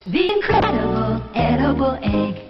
The incredible edible egg.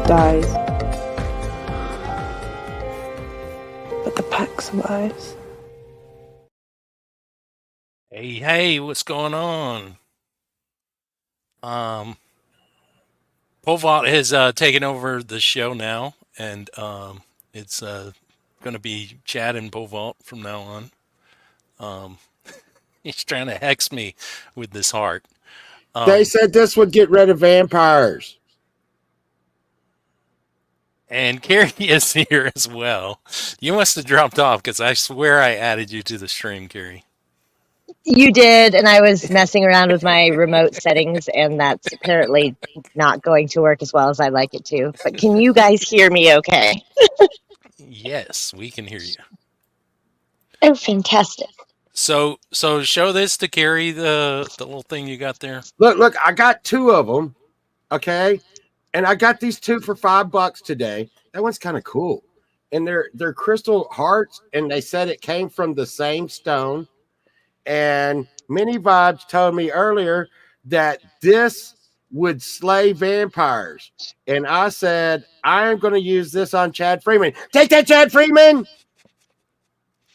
Dies, but the pack survives. Hey, what's going on? Povalt has taken over the show now, and it's going to be Chad and Povalt from now on. He's trying to hex me with this heart. They said this would get rid of vampires. And Carrie is here as well. You must have dropped off because I swear I added you to the stream, Carrie. You did, and I was messing around with my remote settings, and that's apparently not going to work as well as I'd like it to. But can you guys hear me okay? Yes, we can hear you. Oh, fantastic. So show this to Carrie, the little thing you got there. Look, I got two of them, okay? And I got these two for $5 today. That one's kind of cool. And they're crystal hearts, and they said it came from the same stone. And Mini Vibes told me earlier that this would slay vampires. And I said, I am going to use this on Chad Freeman. Take that, Chad Freeman!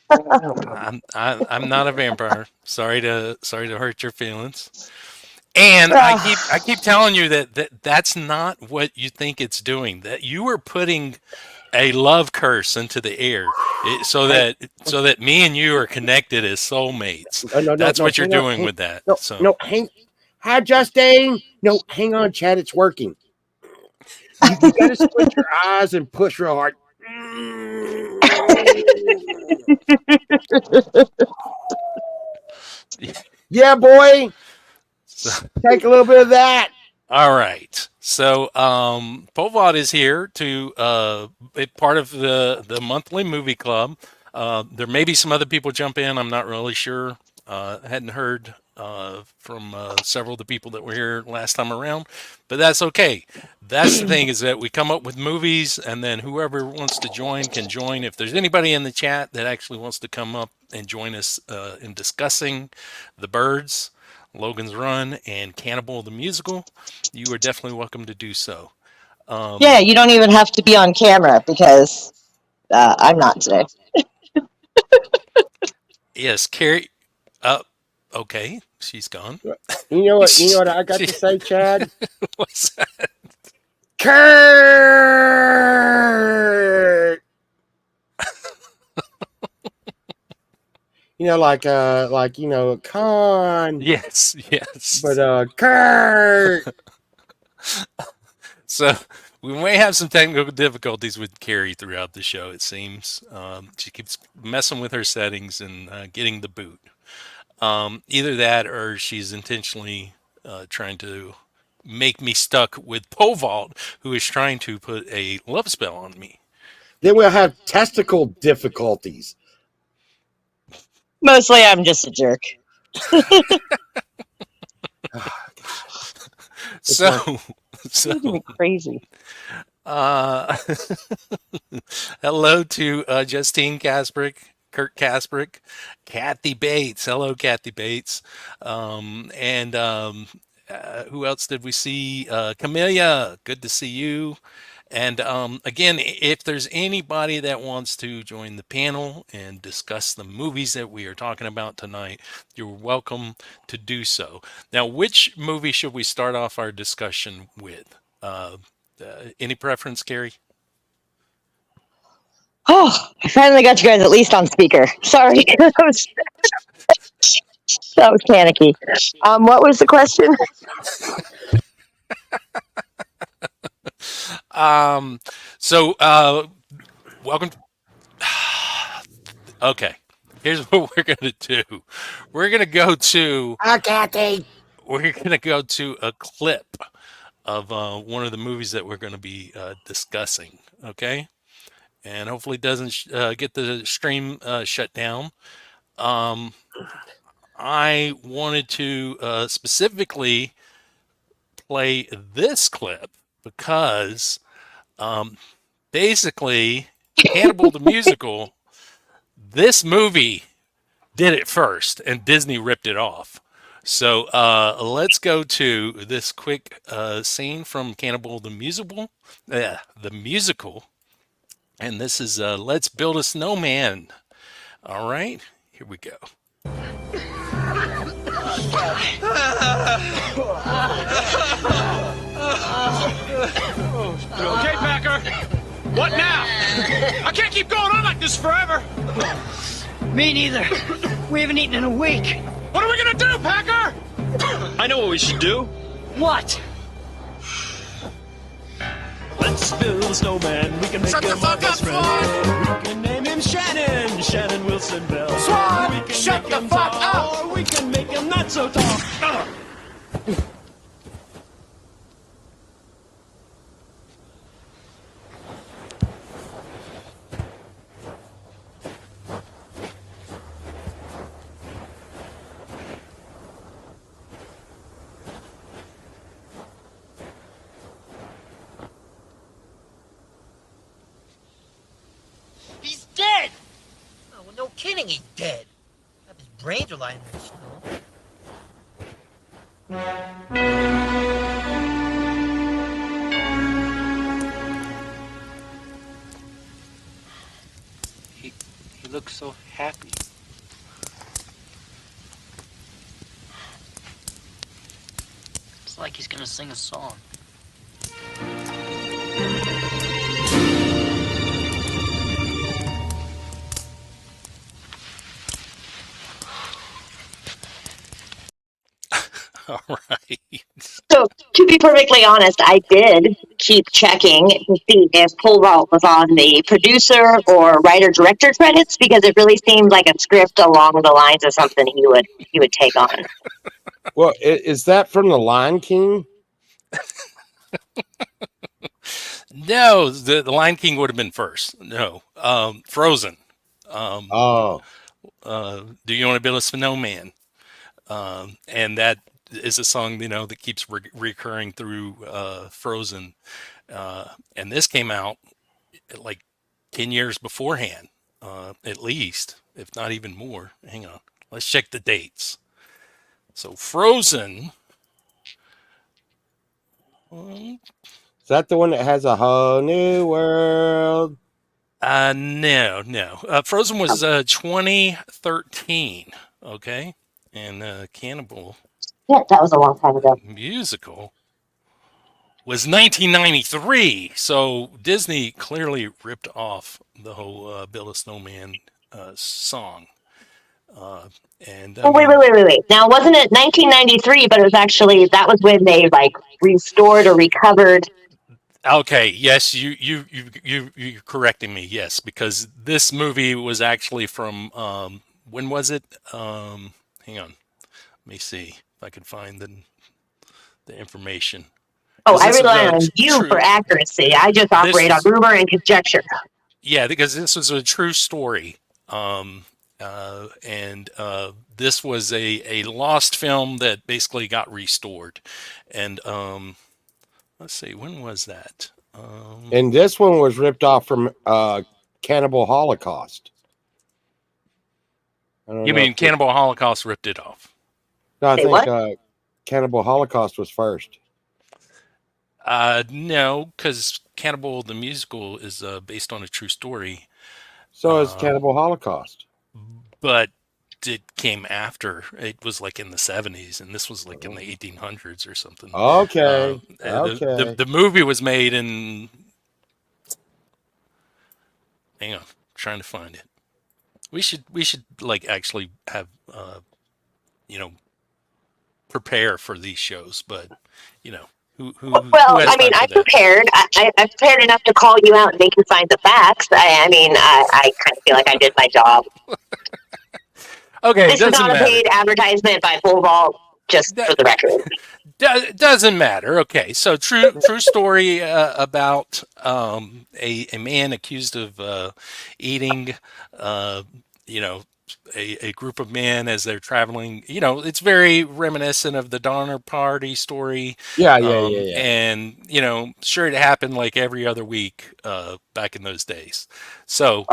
I'm not a vampire. Sorry to hurt your feelings. And I keep telling you that's not what you think it's doing. That you are putting a love curse into the air, so that me and you are connected as soulmates. That's what you're doing with that. Hi, Justine. No, hang on, Chad. It's working. You got to squint your eyes and push real hard. Yeah, boy. Take a little bit of that. All right. So Povod is here to be part of the monthly movie club. There may be some other people jump in. I'm not really sure. Hadn't heard from several of the people that were here last time around, but that's okay. That's the thing, is that we come up with movies, and then whoever wants to join can join. If there's anybody in the chat that actually wants to come up and join us in discussing The Birds, Logan's Run, and Cannibal the Musical, you are definitely welcome to do so. Yeah, you don't even have to be on camera, because I'm not today. Yes, Carrie. Okay, she's gone. You know what I got to say, Chad? What's that? Kurt. Con. Yes. But Kurt. So we may have some technical difficulties with Carrie throughout the show, it seems. She keeps messing with her settings and getting the boot. Either that, or she's intentionally trying to make me stuck with Povald, who is trying to put a love spell on me. Then we'll have testicle difficulties. Mostly, I'm just a jerk. So, You're crazy. hello to Justine Kasprick, Kurt Kasprick, Kathy Bates. Hello, Kathy Bates. And who else did we see? Camellia, good to see you. And again, if there's anybody that wants to join the panel and discuss the movies that we are talking about tonight, you're welcome to do so. Now, which movie should we start off our discussion with? Any preference, Gary? Oh, I finally got you guys at least on speaker. Sorry. that was panicky. What was the question? Welcome. Okay, here's what we're gonna do. We're gonna go to. Kathy. We're gonna go to a clip of one of the movies that we're going to be discussing. Okay, and hopefully it doesn't get the stream shut down. I wanted to specifically play this clip because basically Cannibal the musical, this movie did it first and Disney ripped it off. So let's go to this quick scene from Cannibal the musical. And this is Let's Build a Snowman. All right, here we go. Okay, Packer. What now? I can't keep going on like this forever. Me neither. We haven't eaten in a week. What are we gonna do, Packer? I know what we should do. What? Let's build a snowman. We can make him our best friend. We can name him Shannon. Shannon Wilson Bell. Swan, we can shut the fuck up. Or we can make him not so tall. He's dead! Oh, well, no kidding, he's dead. His brains are lying in the snow. He looks so happy. It's like he's gonna sing a song. All right. So, to be perfectly honest, I did keep checking to see if Polwalt was on the producer or writer-director credits because it really seemed like a script along the lines of something he would take on. Well, is that from The Lion King? No, the Lion King would have been first. No, Frozen. Oh, Do you want to build a snowman? And that is a song that keeps recurring through Frozen. And this came out like 10 years beforehand, at least, if not even more. Hang on, let's check the dates. So Frozen. is that the one that has a whole new world? No. Frozen was 2013. Okay, and Cannibal. Yeah, that was a long time ago. Musical was 1993. So Disney clearly ripped off the whole Build a Snowman song. And Wait. Now, wasn't it 1993? But it was actually that was when they restored or recovered. Okay, yes, you correcting me. Yes, because this movie was actually from when was it? hang on. Let me see if I can find the information. Oh, 'Cause I this is rely a on you true- for accuracy. I just This operate on is- rumor and conjecture. Yeah, because this was a true story. This was a lost film that basically got restored. And let's see, when was that? And this one was ripped off from Cannibal Holocaust. I don't You know mean if Cannibal Holocaust ripped it off? No, I Say think what? Cannibal Holocaust was first. No, because Cannibal the musical is based on a true story, So is Cannibal Holocaust. but it came after. It was like in the 70s, and this was like in the 1800s or something. Okay. The movie was made in. Hang on, trying to find it. We should like actually have prepare for these shows, but who Well, has I mean, time I'm for that? prepared. I'm prepared enough to call you out and make you find the facts. I mean, I kind of feel like I did my job. Okay, This is doesn't not a matter. paid advertisement by Pole Vault, just for the record. Doesn't matter. Okay, so true story about a man accused of eating, a group of men as they're traveling. It's very reminiscent of the Donner Party story. Yeah. And sure, it happened like every other week back in those days. So,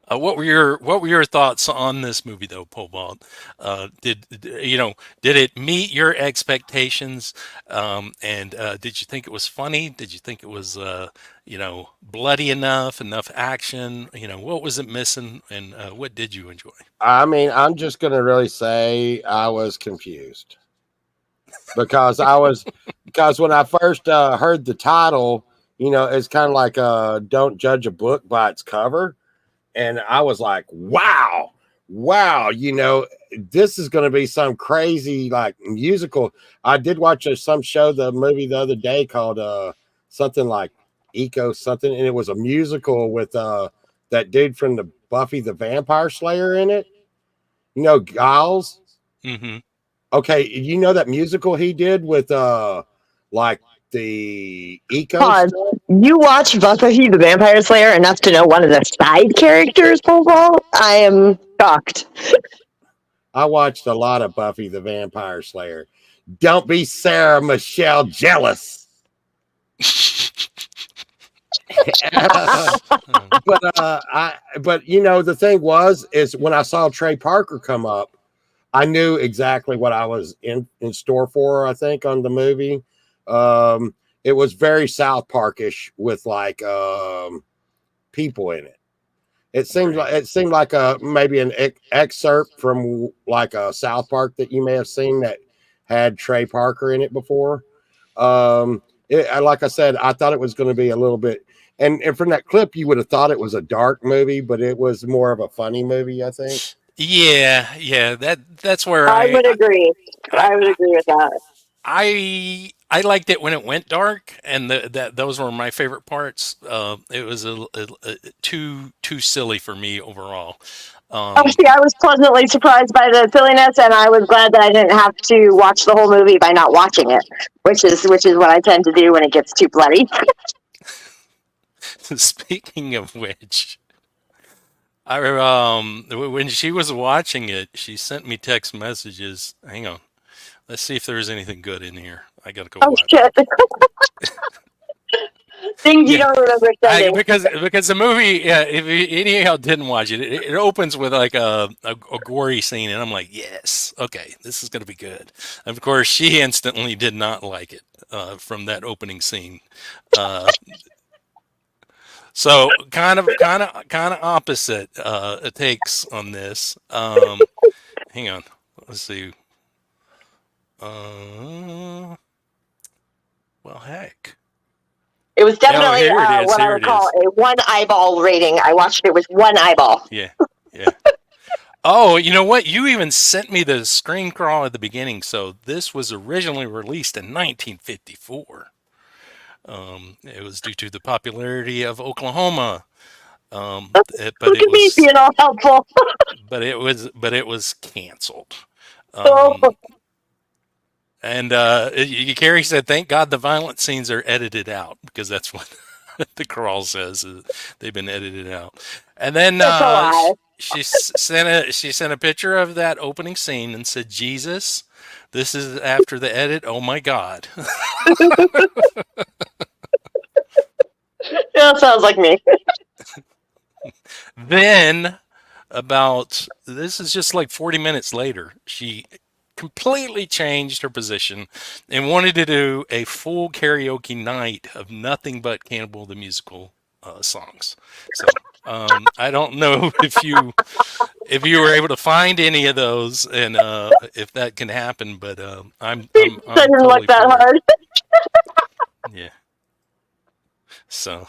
what were your thoughts on this movie though, Pole Vault? Did it meet your expectations? And did you think it was funny? Did you think it was bloody enough action? What was it missing, and what did you enjoy? I mean, I'm just gonna really say I was confused because when I first heard the title, it's kind of like "Don't judge a book by its cover." And I was like, wow, this is going to be some crazy like musical. I did watch the movie the other day called something like Eco something, and it was a musical with that dude from the Buffy the Vampire Slayer in it. Giles. Mm-hmm. Okay, that musical he did with like the Eco. Pause. You watch Buffy the Vampire Slayer enough to know one of the side characters, Pole Vault? I am shocked. I watched a lot of Buffy the Vampire Slayer. Don't be Sarah Michelle jealous. but the thing is when I saw Trey Parker come up, I knew exactly what I was in store for. I think on the movie, it was very South Parkish with like people in it. It seemed like maybe an excerpt from like a South Park that you may have seen that had Trey Parker in it before. Like I said, I thought it was going to be a little bit, and from that clip, you would have thought it was a dark movie, but it was more of a funny movie, I think. Yeah. That's where I would agree. I would agree with that. I liked it when it went dark, and those were my favorite parts. It was a too silly for me overall. See, I was pleasantly surprised by the silliness, and I was glad that I didn't have to watch the whole movie by not watching it, which is what I tend to do when it gets too bloody. Speaking of which, when she was watching it, she sent me text messages. Hang on. Let's see if there's anything good in here. I gotta go. Oh shit! Things you don't remember sending. Because the movie, if any of y'all didn't watch it, it opens with like a gory scene, and I'm like, yes, okay, this is gonna be good. And of course, she instantly did not like it from that opening scene. So kind of opposite takes on this. Hang on, let's see. Well, heck. It was definitely here it is, what here I would it call is. a one eyeball rating. I watched it with one eyeball. Yeah. Oh, you know what? You even sent me the screen crawl at the beginning. So this was originally released in 1954. It was due to the popularity of Oklahoma. Look at me being all helpful. but it was canceled. Oh. And Carrie said, "Thank God the violent scenes are edited out because that's what the crawl says. They've been edited out." And then That's a lie. she sent a picture of that opening scene and said, "Jesus, this is after the edit. Oh my God." Yeah, sounds like me. Then this is just like 40 minutes later, she completely changed her position and wanted to do a full karaoke night of nothing but Cannibal the Musical songs. So I don't know if you were able to find any of those and if that can happen, but I'm Didn't totally look that for it. hard. Yeah. So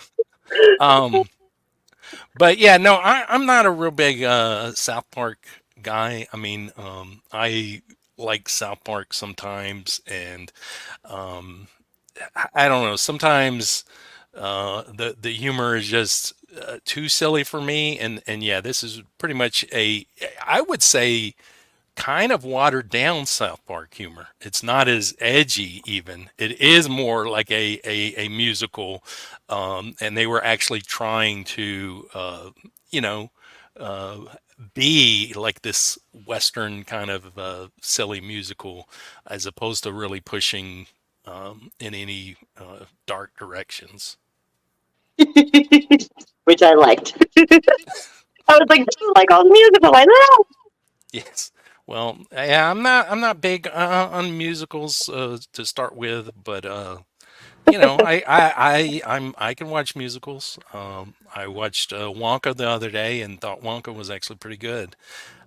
but yeah, no, I'm not a real big South Park guy. I mean, I like South Park sometimes, and I don't know. Sometimes the humor is just too silly for me, and yeah, this is pretty much I would say kind of watered down South Park humor. It's not as edgy even. It is more like a musical, and they were actually trying to you know uh, be like this Western kind of silly musical, as opposed to really pushing in any dark directions. Which I liked. I was like, this is like all the musical. I know. Yes. Well, yeah, I'm not big on musicals to start with, but I can watch musicals. I watched Wonka the other day and thought Wonka was actually pretty good.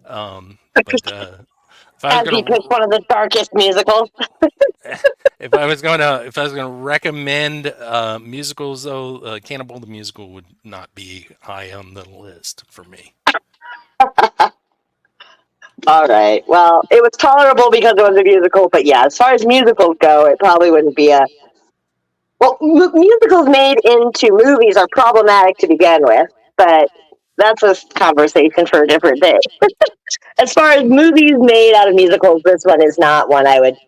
But if I was As he gonna picked one of the darkest musicals. if I was gonna recommend musicals though, Cannibal the Musical would not be high on the list for me. All right. Well, it was tolerable because it was a musical, but yeah, as far as musicals go, it probably wouldn't be a. Well, musicals made into movies are problematic to begin with, but that's a conversation for a different day. As far as movies made out of musicals, this one is not one I would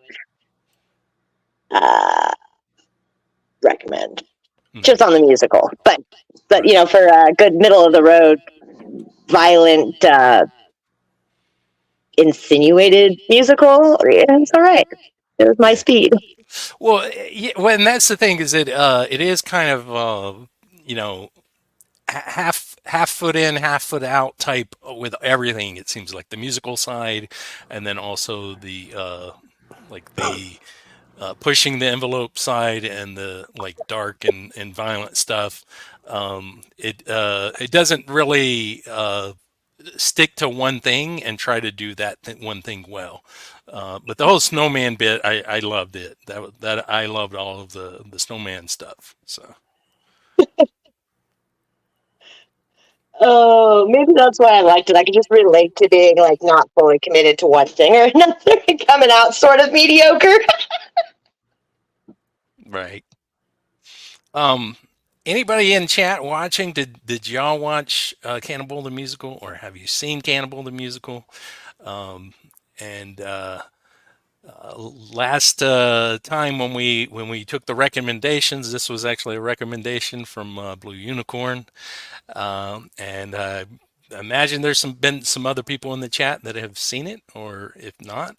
recommend. Just on the musical, but for a good middle of the road, violent, insinuated musical, yeah, it's all right. It was my speed. Well, and that's the thing is it is kind of half foot in, half foot out type with everything. It seems like the musical side, and then also the pushing the envelope side and the like dark and violent stuff. It doesn't really stick to one thing and try to do that one thing well. But the whole snowman bit, I loved it. That I loved all of the snowman stuff. So. Oh, maybe that's why I liked it. I could just relate to being like not fully committed to one thing or another, coming out sort of mediocre. Right. Anybody in chat watching? Did y'all watch Cannibal the Musical, or have you seen Cannibal the Musical? And last time when we took the recommendations, this was actually a recommendation from Blue Unicorn, and I imagine there's been some other people in the chat that have seen it, or if not,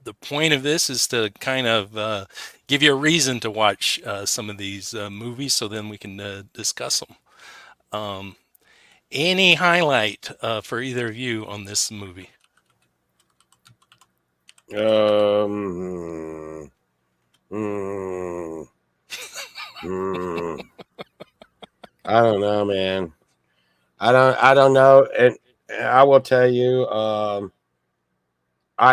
the point of this is to kind of give you a reason to watch some of these movies, so then we can discuss them. Any highlight for either of you on this movie? I don't know, man. I don't know, and I will tell you,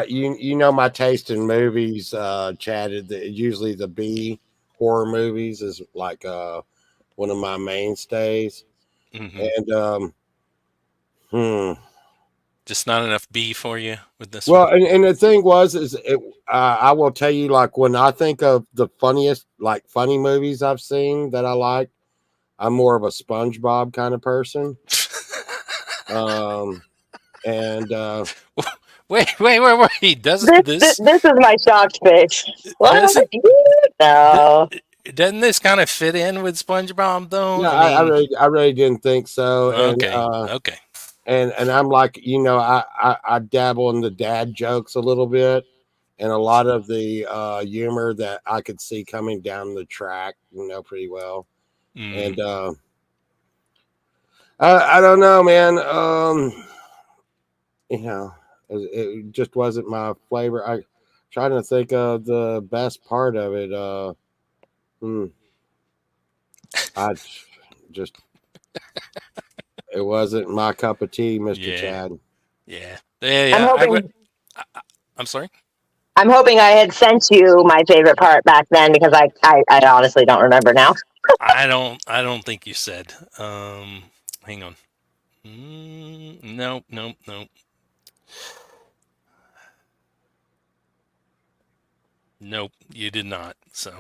you know my taste in movies, chatted. Usually the B horror movies is like one of my mainstays, Mm-hmm. and Just not enough B for you with this well, one. and the thing is I will tell you, like when I think of the funniest, like funny movies I've seen that I like, I'm more of a SpongeBob kind of person. And Wait. Does This this is my shocked face. What? doesn't No. doesn't this kind of fit in with SpongeBob though? no, I mean, I really didn't think so. okay. And I'm like, I dabble in the dad jokes a little bit, and a lot of the humor that I could see coming down the track, pretty well. Mm. And I don't know, man. It just wasn't my flavor. I trying to think of the best part of it. I just it wasn't my cup of tea, Mr. Yeah. Chad. Yeah. I'm sorry. I'm hoping I had sent you my favorite part back then because I honestly don't remember now. I don't think you said. Hang on. Nope. Nope, you did not. So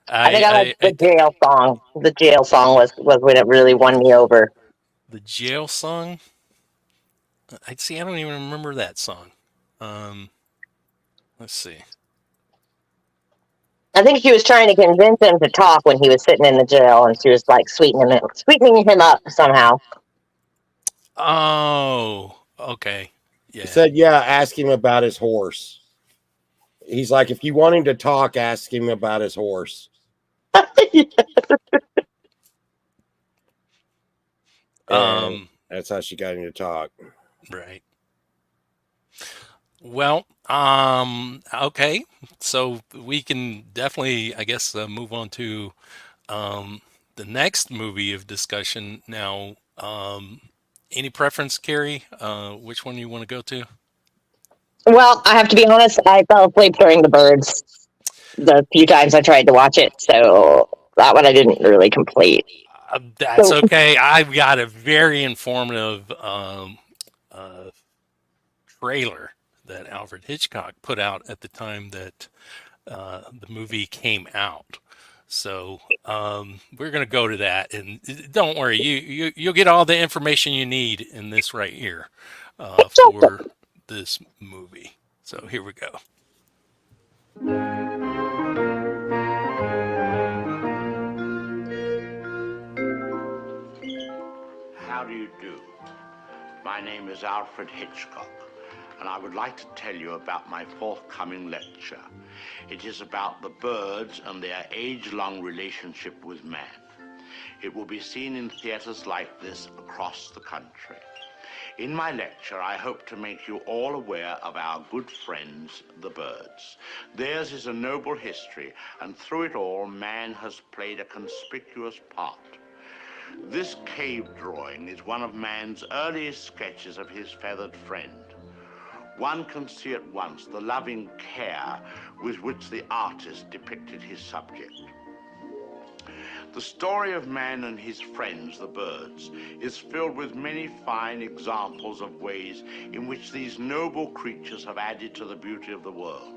I think I like the jail song. The jail song was when it really won me over. the jail song. I see. I don't even remember that song. Let's see. I think she was trying to convince him to talk when he was sitting in the jail, and she was like sweetening him up somehow. Oh, okay. He Yeah. said, "Yeah, ask him about his horse." He's like, "If you want him to talk, ask him about his horse." And that's how she got him to talk. Right. Well, okay. So we can definitely, I guess, move on to the next movie of discussion now. Any preference, Carrie? Which one you want to go to? Well, I have to be honest. I fell asleep during the birds the few times I tried to watch it, so that one I didn't really complete. That's okay. I've got a very informative trailer that Alfred Hitchcock put out at the time that the movie came out. So we're going to go to that, and don't worry, you'll get all the information you need in this right here for this movie. So here we go. How do you do? My name is Alfred Hitchcock, and I would like to tell you about my forthcoming lecture. It is about the birds and their age-long relationship with man. It will be seen in theaters like this across the country. In my lecture, I hope to make you all aware of our good friends, the birds. Theirs is a noble history, and through it all, man has played a conspicuous part. This cave drawing is one of man's earliest sketches of his feathered friend. One can see at once the loving care with which the artist depicted his subject. The story of man and his friends, the birds, is filled with many fine examples of ways in which these noble creatures have added to the beauty of the world.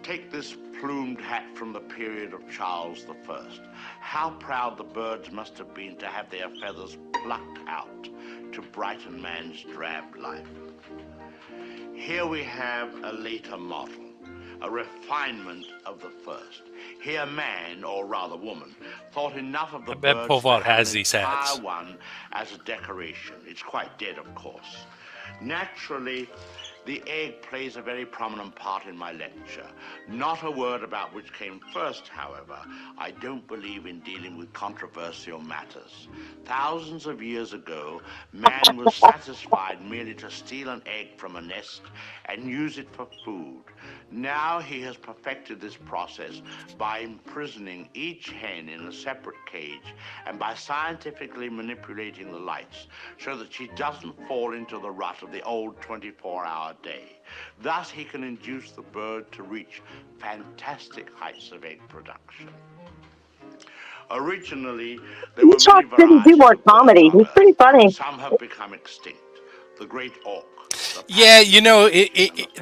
Take this plumed hat from the period of Charles I. How proud the birds must have been to have their feathers plucked out to brighten man's drab life. Here we have a later model, a refinement of the first. Here man, or rather woman, thought enough of the I bet birds Povod to have has an these hats. entire one as a decoration. It's quite dead, of course. Naturally, the egg plays a very prominent part in my lecture. Not a word about which came first, however. I don't believe in dealing with controversial matters. Thousands of years ago, man was satisfied merely to steal an egg from a nest and use it for food. Now he has perfected this process by imprisoning each hen in a separate cage and by scientifically manipulating the lights so that she doesn't fall into the rut of the old 24-hour day. Thus, he can induce the bird to reach fantastic heights of egg production. Originally, there were many Didn't do varieties more of birds comedy. on He's Earth. pretty funny. Some have become extinct. The great auk. Yeah, you know,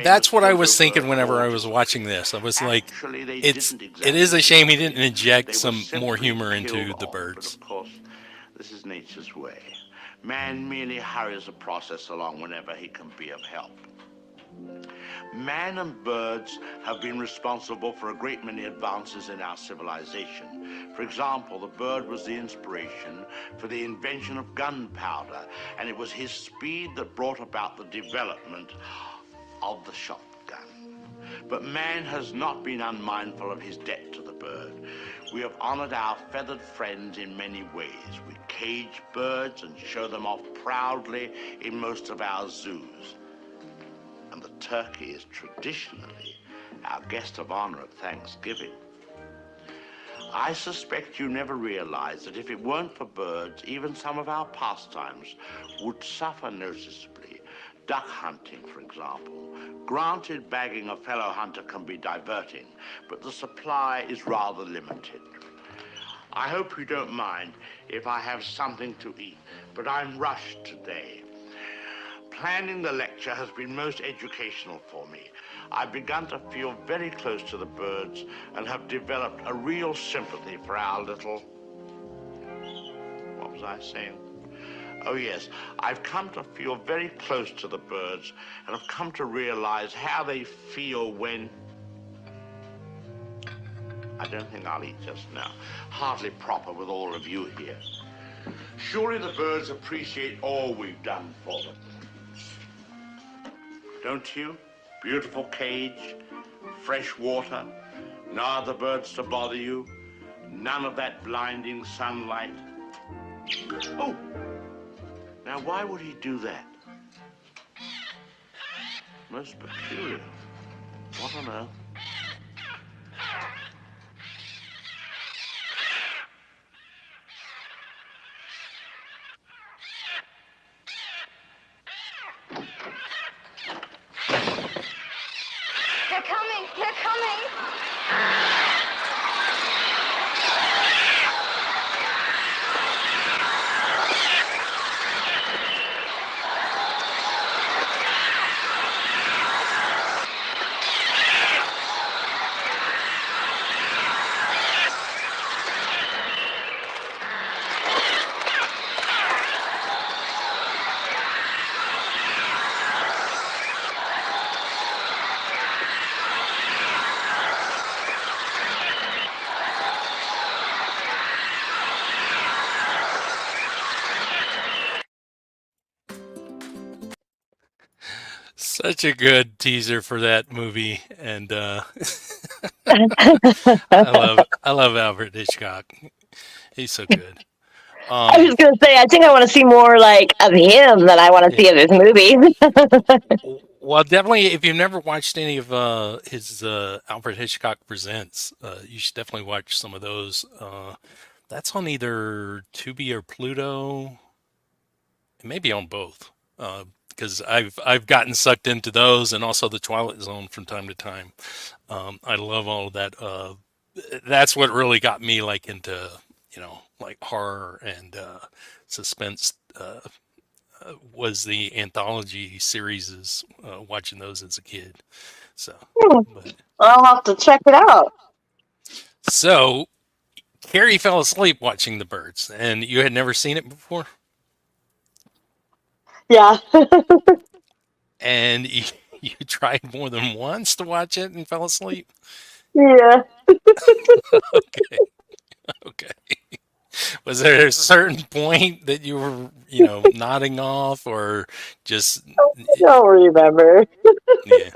that's what I was thinking whenever I was watching this. I was like, it is a shame he didn't inject some more humor into the birds. But of course, this is nature's way. Man merely hurries the process along whenever he can be of help. Man and birds have been responsible for a great many advances in our civilization. For example, the bird was the inspiration for the invention of gunpowder, and it was his speed that brought about the development of the shotgun. But man has not been unmindful of his debt to the bird. We have honored our feathered friends in many ways. We cage birds and show them off proudly in most of our zoos. And the turkey is traditionally our guest of honor at Thanksgiving. I suspect you never realized that if it weren't for birds, even some of our pastimes would suffer noticeably. Duck hunting, for example. Granted, bagging a fellow hunter can be diverting, but the supply is rather limited. I hope you don't mind if I have something to eat, but I'm rushed today. Planning the lecture has been most educational for me. I've begun to feel very close to the birds and have developed a real sympathy for our little... What was I saying? Oh yes, I've come to feel very close to the birds and have come to realize how they feel when... I don't think I'll eat just now. Hardly proper with all of you here. Surely the birds appreciate all we've done for them. Don't you? Beautiful cage, fresh water, no other birds to bother you, none of that blinding sunlight. Oh, now why would he do that? Most peculiar. What on earth? They're coming! They're coming! Such a good teaser for that movie, and I love Alfred Hitchcock. He's so good. I was gonna say, I think I want to see more like of him than I want to see of his movies. Well, definitely, if you've never watched any of his Alfred Hitchcock Presents, you should definitely watch some of those. That's on either Tubi or Pluto. It may be on both, because I've gotten sucked into those, and also the Twilight Zone from time to time. I love all of that. That's what really got me like into like horror and suspense. Was the anthology series, watching those as a kid. So, but, I'll have to check it out. so Carrie fell asleep watching the birds, and you had never seen it before, Yeah. and you tried more than once to watch it and fell asleep. Yeah. Okay, okay. Was there a certain point that you were, nodding off, or just I don't remember. yeah?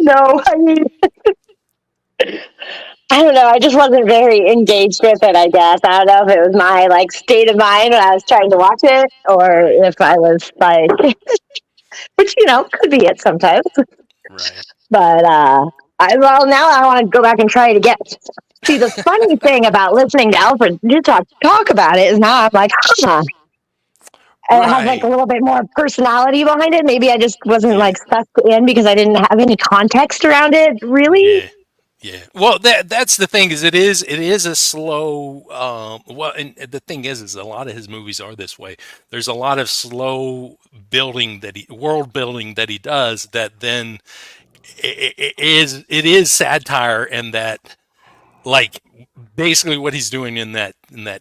No, I mean, I don't know. I just wasn't very engaged with it, I guess. I don't know if it was my like state of mind when I was trying to watch it, or Right. if I was like, which could be it sometimes. Right. But now I want to go back and try it again. See, the funny thing about listening to Alfred Hitchcock talk about it is now I'm like, huh. And it has like a little bit more personality behind it. Maybe I just wasn't like sucked in because I didn't have any context around it, really. Yeah. Yeah. Well, that's the thing, is it is a slow. Well, and the thing is a lot of his movies are this way. There's a lot of slow world building that he does, that then it is satire, and that like basically what he's doing in that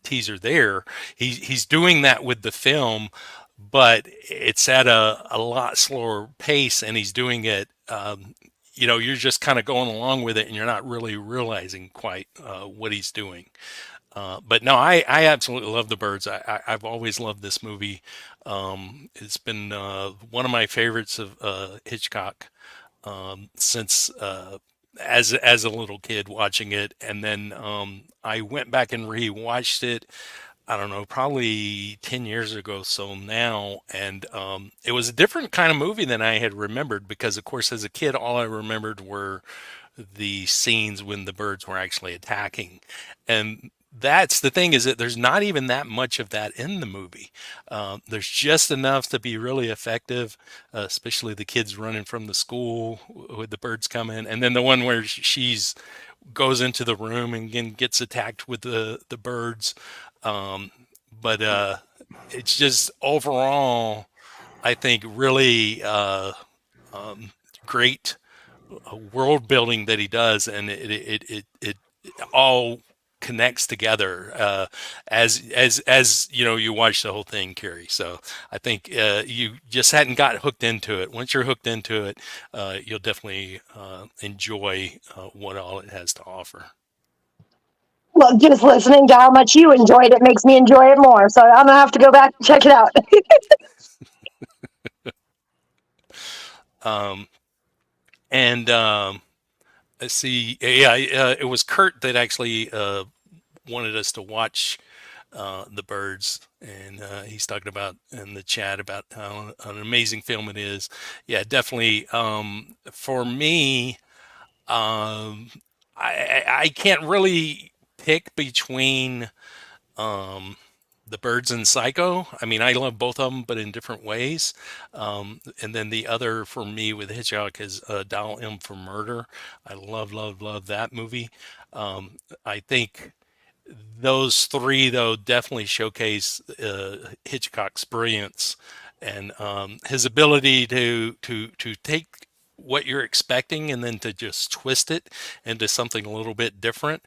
teaser there, he's doing that with the film, but it's at a lot slower pace, and he's doing it. You're just kind of going along with it, and you're not really realizing quite what he's doing. But no, I absolutely love the birds. I've always loved this movie. It's been one of my favorites of Hitchcock since as a little kid watching it, and then I went back and rewatched it. I don't know, probably 10 years ago. So now, and it was a different kind of movie than I had remembered because, of course, as a kid, all I remembered were the scenes when the birds were actually attacking. And that's the thing, is that there's not even that much of that in the movie. There's just enough to be really effective, especially the kids running from the school with the birds coming. And then the one where she's goes into the room and again gets attacked with the birds. But it's just overall, I think, really great world building that he does, and it all connects together as you watch the whole thing, Carrie. So I think you just hadn't got hooked into it. Once you're hooked into it, you'll definitely enjoy what all it has to offer. Well, just listening to how much you enjoyed it makes me enjoy it more. So I'm gonna have to go back and check it out. Let's see. Yeah, it was Kurt that actually wanted us to watch the birds, and he's talking about in the chat about how an amazing film it is. Yeah, definitely. For me, I can't really pick between the birds and Psycho. I mean, I love both of them, but in different ways. And then the other for me with Hitchcock is Dial M for Murder. I love that movie. I think those three, though, definitely showcase Hitchcock's brilliance and his ability to take what you're expecting and then to just twist it into something a little bit different,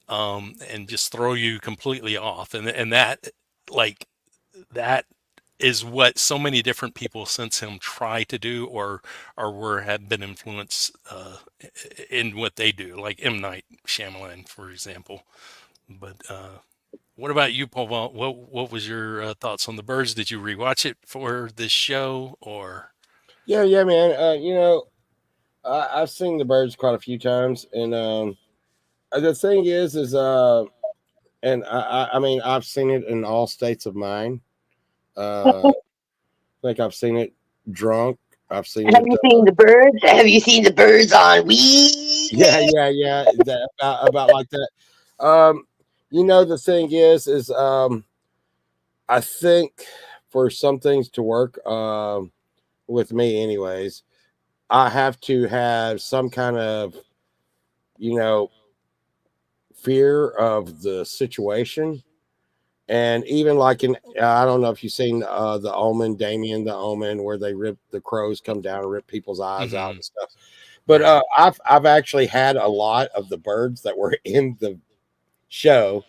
and just throw you completely off. And that, like, that is what so many different people since him try to do, or have been influenced in what they do, like M. Night Shyamalan, for example. But what about you, Paul? What was your thoughts on the birds? Did you rewatch it for this show, or? Yeah, man. I've seen the birds quite a few times, and the thing is, and I mean, I've seen it in all states of mind. I think I've seen it drunk. I've seen Have it. you seen the birds? Have you seen the birds on weed? Yeah. About like that. The thing is, I think for some things to work, with me, anyways, I have to have some kind of, fear of the situation. And even like I don't know if you've seen the Omen, Damien the Omen, where they rip the crows come down and rip people's eyes out and stuff. But I've actually had a lot of the birds that were in the show,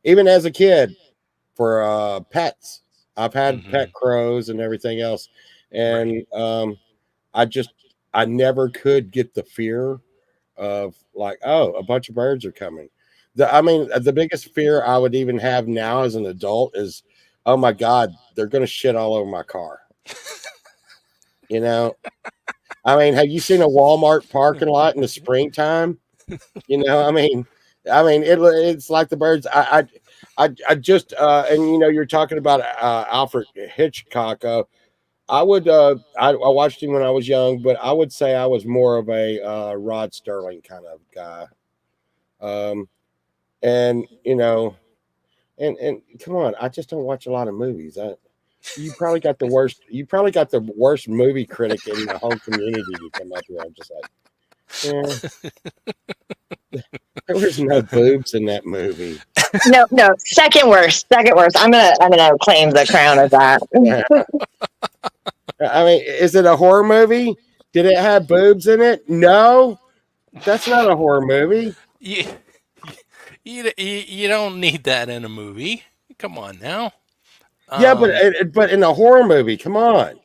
even as a kid, for pets. I've had pet crows and everything else, and I never could get the fear of, like, oh, a bunch of birds are coming. The biggest fear I would even have now as an adult is, oh my God, they're going to shit all over my car. I mean, have you seen a Walmart parking lot in the springtime? It's like the birds. I just, and you're talking about Alfred Hitchcock. I watched him when I was young, but I would say I was more of a Rod Sterling kind of guy. And come on, I just don't watch a lot of movies. You probably got the worst movie critic in the whole community to come up here. I'm just like, there was no boobs in that movie. No, second worst. I'm gonna claim the crown of that. I mean, is it a horror movie? Did it have boobs in it? No, that's not a horror movie. you don't need that in a movie. Come on now. Yeah, but in a horror movie, come on.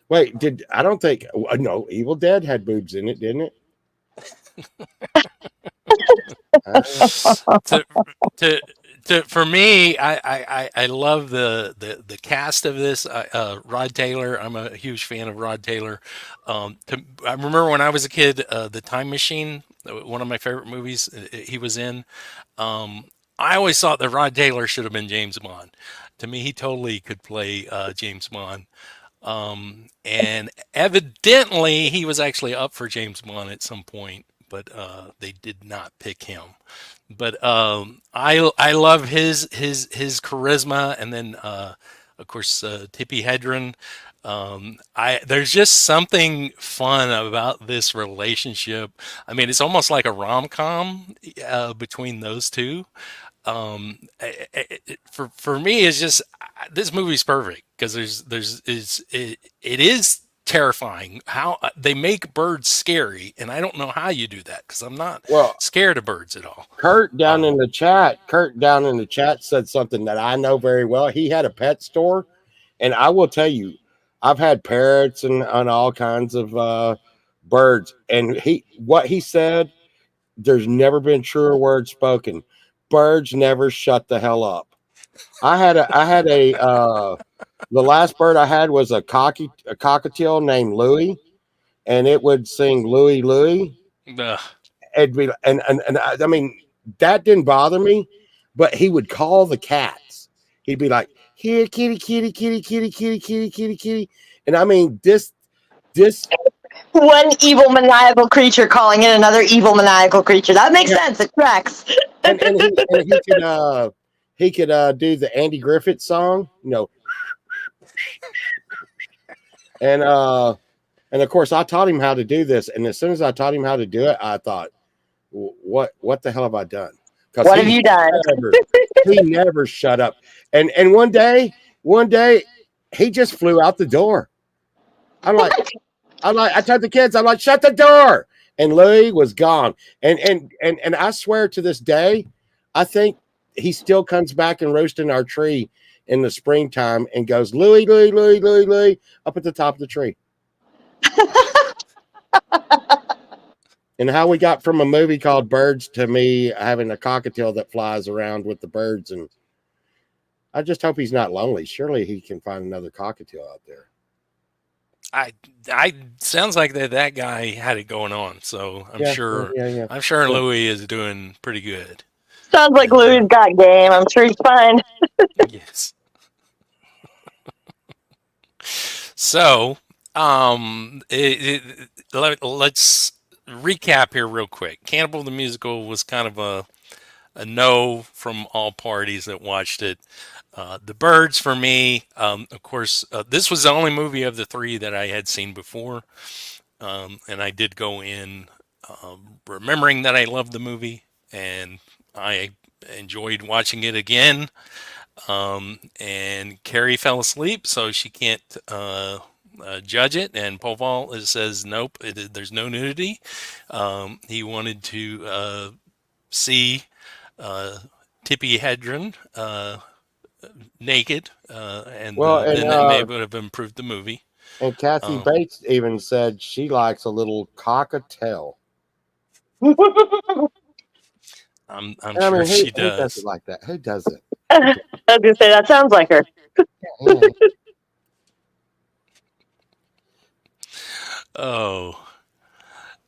Wait, I don't think no Evil Dead had boobs in it, didn't it? For me, I love the cast of this. Rod Taylor, I'm a huge fan of Rod Taylor. I remember when I was a kid, The Time Machine, one of my favorite movies he was in. I always thought that Rod Taylor should have been James Bond. To me, he totally could play James Bond. And evidently, he was actually up for James Bond at some point, but they did not pick him. But I love his charisma, and then of course Tippi Hedren. There's just something fun about this relationship. I mean, it's almost like a rom-com between those two. For me, it's just this movie's perfect because it is terrifying how they make birds scary, and I don't know how you do that because I'm not scared of birds at all. Kurt down in the chat said something that I know very well. He had a pet store, and I will tell you, I've had parrots and all kinds of birds, and what he said, there's never been truer words spoken. Birds never shut the hell up. I had a the last bird I had was a cockatiel named Louie, and it would sing Louie Louie. It'd be, and I mean, that didn't bother me, but he would call the cats. He'd be like, here, kitty, kitty, kitty, kitty, kitty, kitty, kitty, kitty. And I mean, this one evil maniacal creature calling in another evil maniacal creature. That makes sense. It tracks. and he could do the Andy Griffith song, you know. And of course I taught him how to do this. And as soon as I taught him how to do it, I thought, what the hell have I done? What have you done? He never shut up. And one day he just flew out the door. I told the kids, I'm like, shut the door. And Louis was gone. And I swear to this day, I think he still comes back and roasting our tree in the springtime and goes, Louis, Louis, Louis, Louis, Louis, up at the top of the tree. And how we got from a movie called Birds to me having a cockatiel that flies around with the birds. And I just hope he's not lonely. Surely he can find another cockatiel out there. I sounds like that guy had it going on, so I'm sure Louis is doing pretty good. Sounds like Louis got game. I'm sure he's fine. Yes. So, let's recap here real quick. Cannibal the Musical was kind of a no from all parties that watched it. The Birds for me, of course, this was the only movie of the three that I had seen before. And I did go in remembering that I loved the movie, and I enjoyed watching it again. And Carrie fell asleep, so she can't judge it. And Poval says, nope, there's no nudity. He wanted to see Tippi Hedren naked, and then that may would have improved the movie. And Kathy Bates even said she likes a little cockatiel. I'm sure she does. Who does it like that? Who does it? I was gonna say that sounds like her. Oh,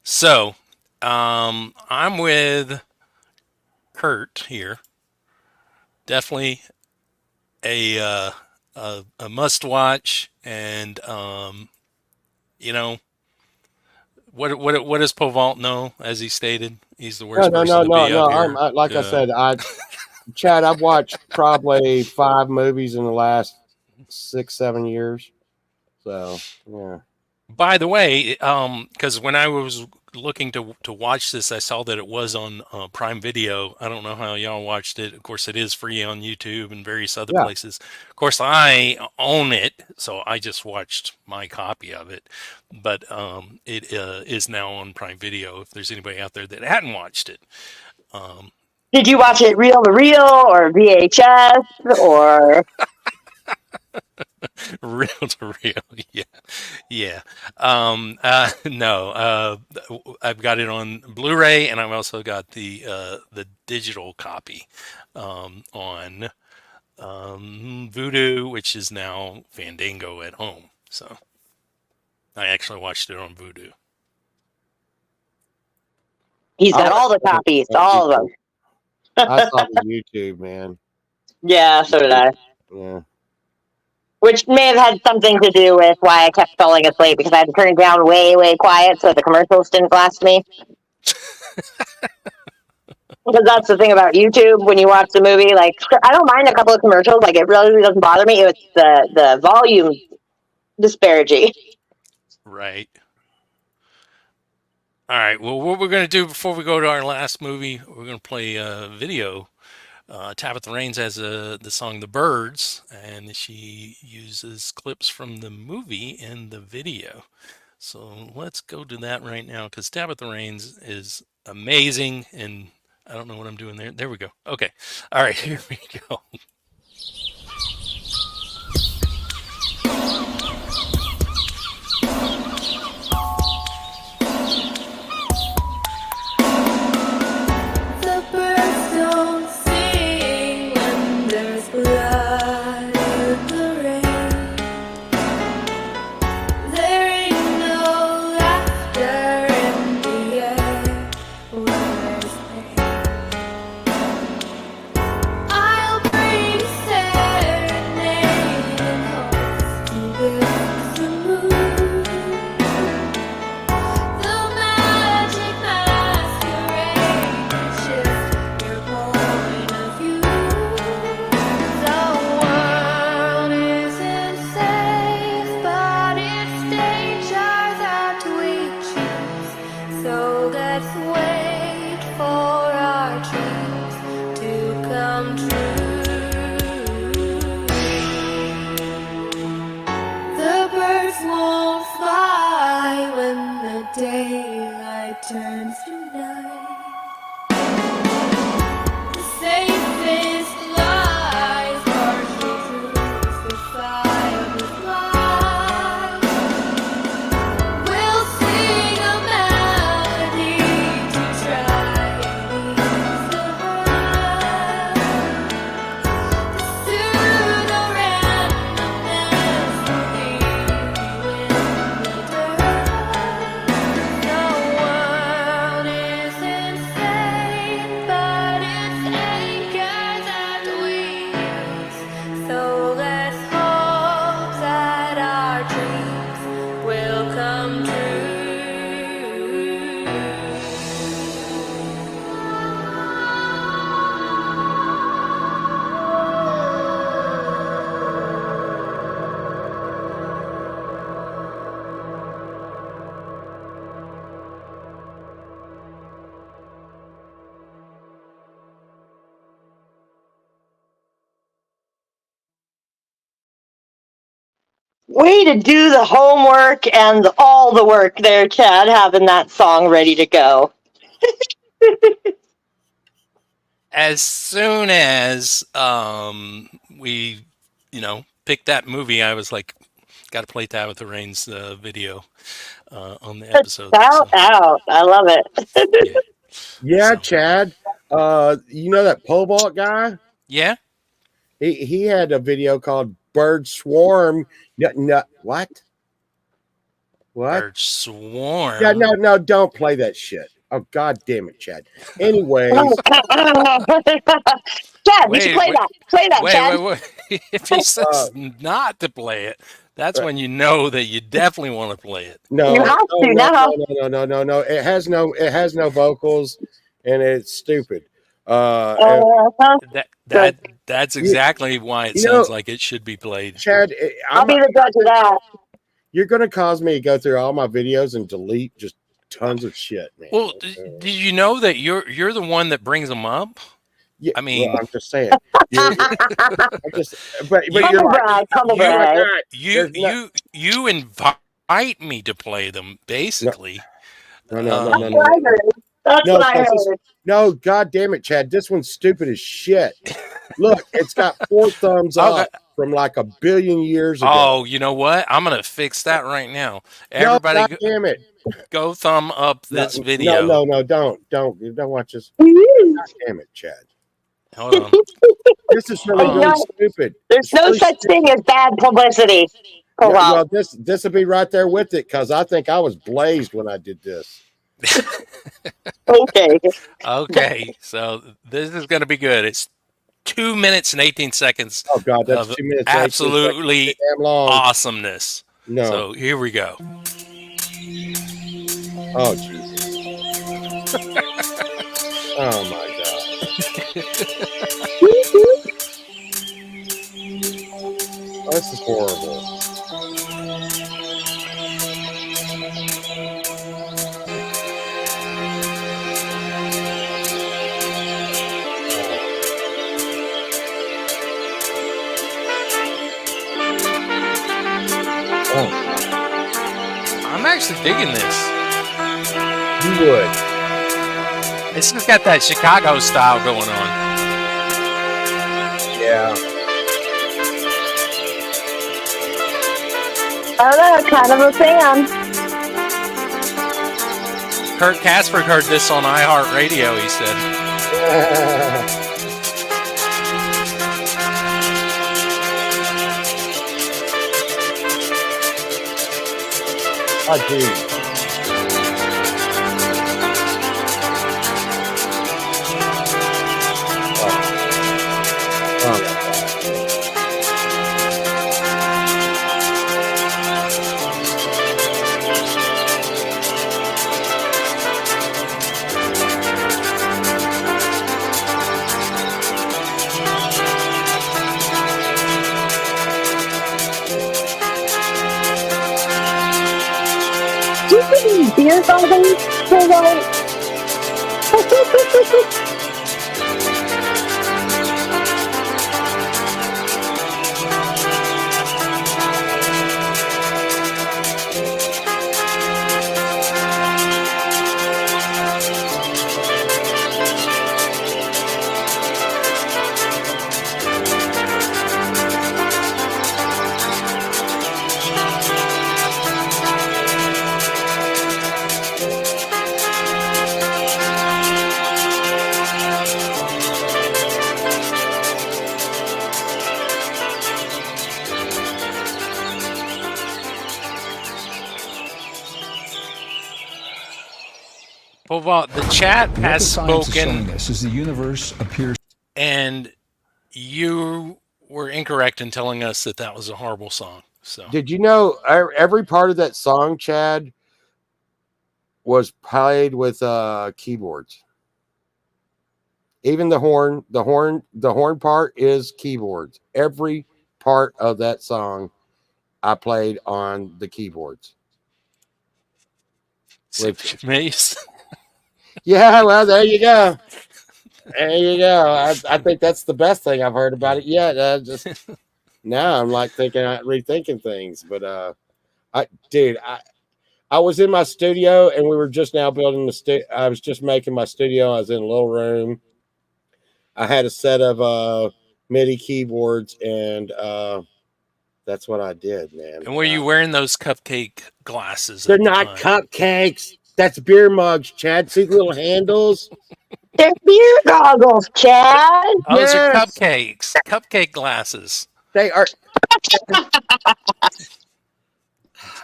so I'm with Kurt here. Definitely a must watch, and you know what does Povalt know? As he stated, he's the worst person to be up here. Like I said, Chad, I've watched probably 5 movies in the last 6-7 years. So yeah. By the way, because when I was looking to watch this, I saw that it was on Prime Video. I don't know how y'all watched it. Of course, it is free on YouTube and various other Yeah. places. Of course, I own it, so I just watched my copy of it. But it is now on Prime Video. If there's anybody out there that hadn't watched it, um, Did you watch it reel to reel or VHS or? real to real, yeah. Yeah. No. I've got it on Blu-ray, and I've also got the digital copy on Vudu, which is now Fandango at home. So I actually watched it on Vudu. He's got all the copies, all of them. I saw the YouTube, man. Yeah, so did I. Yeah. Which may have had something to do with why I kept falling asleep, because I had to turn it down way, way quiet so the commercials didn't blast me. Because that's the thing about YouTube when you watch the movie. Like, I don't mind a couple of commercials. Like, it really doesn't bother me. It's the volume disparity. Right. All right. Well, what we're going to do before we go to our last movie, we're going to play a video. Tabitha Raines has the song "The Birds," and she uses clips from the movie in the video. So let's go to that right now, because Tabitha Raines is amazing, and I don't know what I'm doing there. There we go. Okay. All right. Here we go. The birds don't sing when there's blood in the rain. There ain't no laughter in the air when there's pain. I'll bring serenade and hopes to lift the mood. The magic masquerade can shift your point of view. The world isn't safe, but it's danger that we choose. So let's wait for our dreams to come true. The birds won't fly when the daylight turns to night. The safest lies, partial truths, the fire with light. We'll sing a melody to try and ease the hurt. Soon the randomness will leave you in the dirt. The world isn't safe, but it's anchor that we use. So let's hope that our dreams will come true. Way to do the homework and all the work there, Chad, having that song ready to go. As soon as we, picked that movie, I was like, got to play Tabitha Raines' video on the episode. Shout out. I love it. Yeah. Yeah, So- Chad. You know that pole vault guy? Yeah. He had a video called Bird Swarm. What? What? Bird Swarm. Yeah, no, don't play that shit. Oh, god damn it, Chad. Anyways, Chad, you should play that. Play that, Chad. Wait. If he says not to play it, that's when you know that you definitely want to play it. no, You have to now. no. It has no vocals, and it's stupid. That's exactly why it you sounds know, like it should be played. Chad, I'll be the judge of that. You're gonna cause me to go through all my videos and delete just tons of shit, man. Well, did you know that you're the one that brings them up? Yeah, I mean, well, I'm just saying. But you're like, you invite me to play them, basically. No. That's what I heard. No, god damn it, Chad. This one's stupid as shit. Look, it's got 4 thumbs up from like 1 billion years ago. Oh, you know what? I'm gonna fix that right now. Everybody, no, god damn it. Go thumb up this video. No, don't watch this. God damn it, Chad. Hold on. This is really stupid. There's no such thing as bad publicity. Well, this will be right there with it because I think I was blazed when I did this. Okay. So this is going to be good. It's 2 minutes and 18 seconds. Oh God, that's 2 minutes. Absolutely damn long. Awesomeness. No. So here we go. Oh Jesus. Oh my God. Oh, this is horrible. I'm actually digging this. You would. It's just got that Chicago style going on. Yeah. I don't know, kind of a fan. Kurt Casper heard this on iHeartRadio, he said. I do. Beer garden? Well, the chat has spoken, as the universe appears, and you were incorrect in telling us that that was a horrible song. So, did you know every part of that song, Chad, was played with keyboards? Even the horn part is keyboards. Every part of that song, I played on the keyboards. Mace. Yeah, well, there you go. There you go. I think that's the best thing I've heard about it yet. Just now, I'm like rethinking things. But I was in my studio, and we were just now building the studio. I was just making my studio. I was in a little room. I had a set of MIDI keyboards, and that's what I did, man. And were you wearing those cupcake glasses? They're not cupcakes. That's beer mugs, Chad. See the little handles? They're beer goggles, Chad. Oh, those are cupcakes. Cupcake glasses. They are. Oh,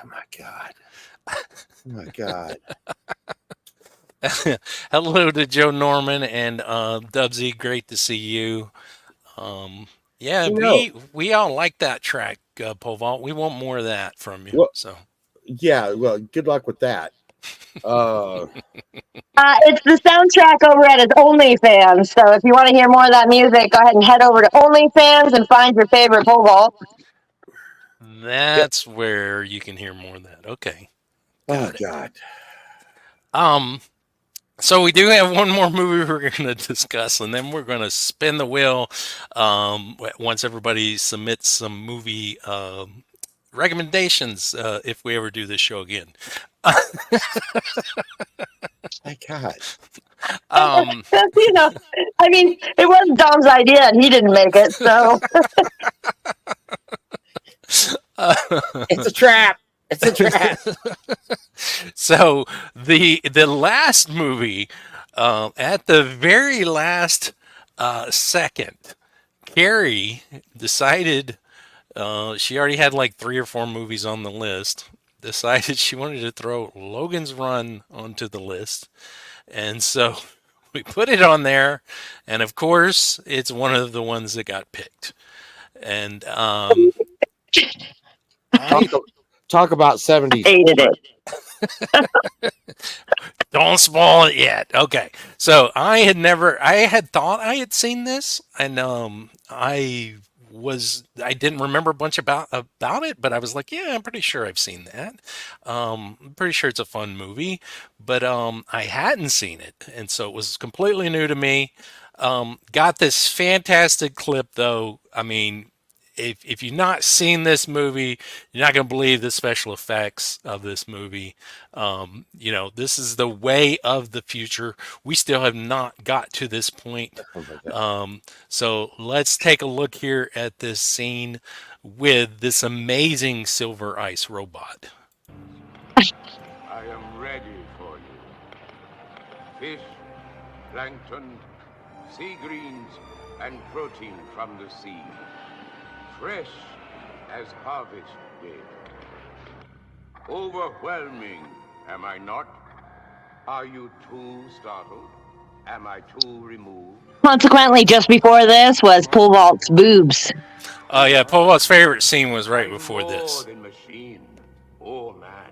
my God. Oh, my God. Hello to Joe Norman and Dubsy. Great to see you. Yeah, we all like that track, Povalt. We want more of that from you. Well, so, yeah. Well, good luck with that. It's the soundtrack over at his OnlyFans. So if you want to hear more of that music, go ahead and head over to OnlyFans and find your favorite pole vault. That's where you can hear more of that. Okay. Oh God. So we do have one more movie we're going to discuss, and then we're going to spin the wheel once everybody submits some movie recommendations if we ever do this show again. My God. You know, I mean, it was Dom's idea and he didn't make it, so. It's a trap. It's a trap. So the last movie, at the very last second, Carrie decided she already had like 3 or 4 movies on the list. Decided she wanted to throw Logan's Run onto the list, and so we put it on there. And of course, it's one of the ones that got picked. And Talk about 70s. Hated it. Don't spoil it yet. Okay. So I had thought I had seen this, and I didn't remember a bunch about it, but I was like, yeah, I'm pretty sure I've seen that. I'm pretty sure it's a fun movie, but I hadn't seen it, and so it was completely new to me. Got this fantastic clip though. I mean, if you've not seen this movie, you're not going to believe the special effects of this movie. This is the way of the future. We still have not got to this point. So let's take a look here at this scene with this amazing silver ice robot. I am ready for you. Fish, plankton, sea greens, and protein from the sea. Fresh as harvest day. Overwhelming, am I not? Are you too startled? Am I too removed? Consequently, just before this was Pole Vault's boobs. Oh yeah, Paul's favorite scene was right before this. More than machine, oh man.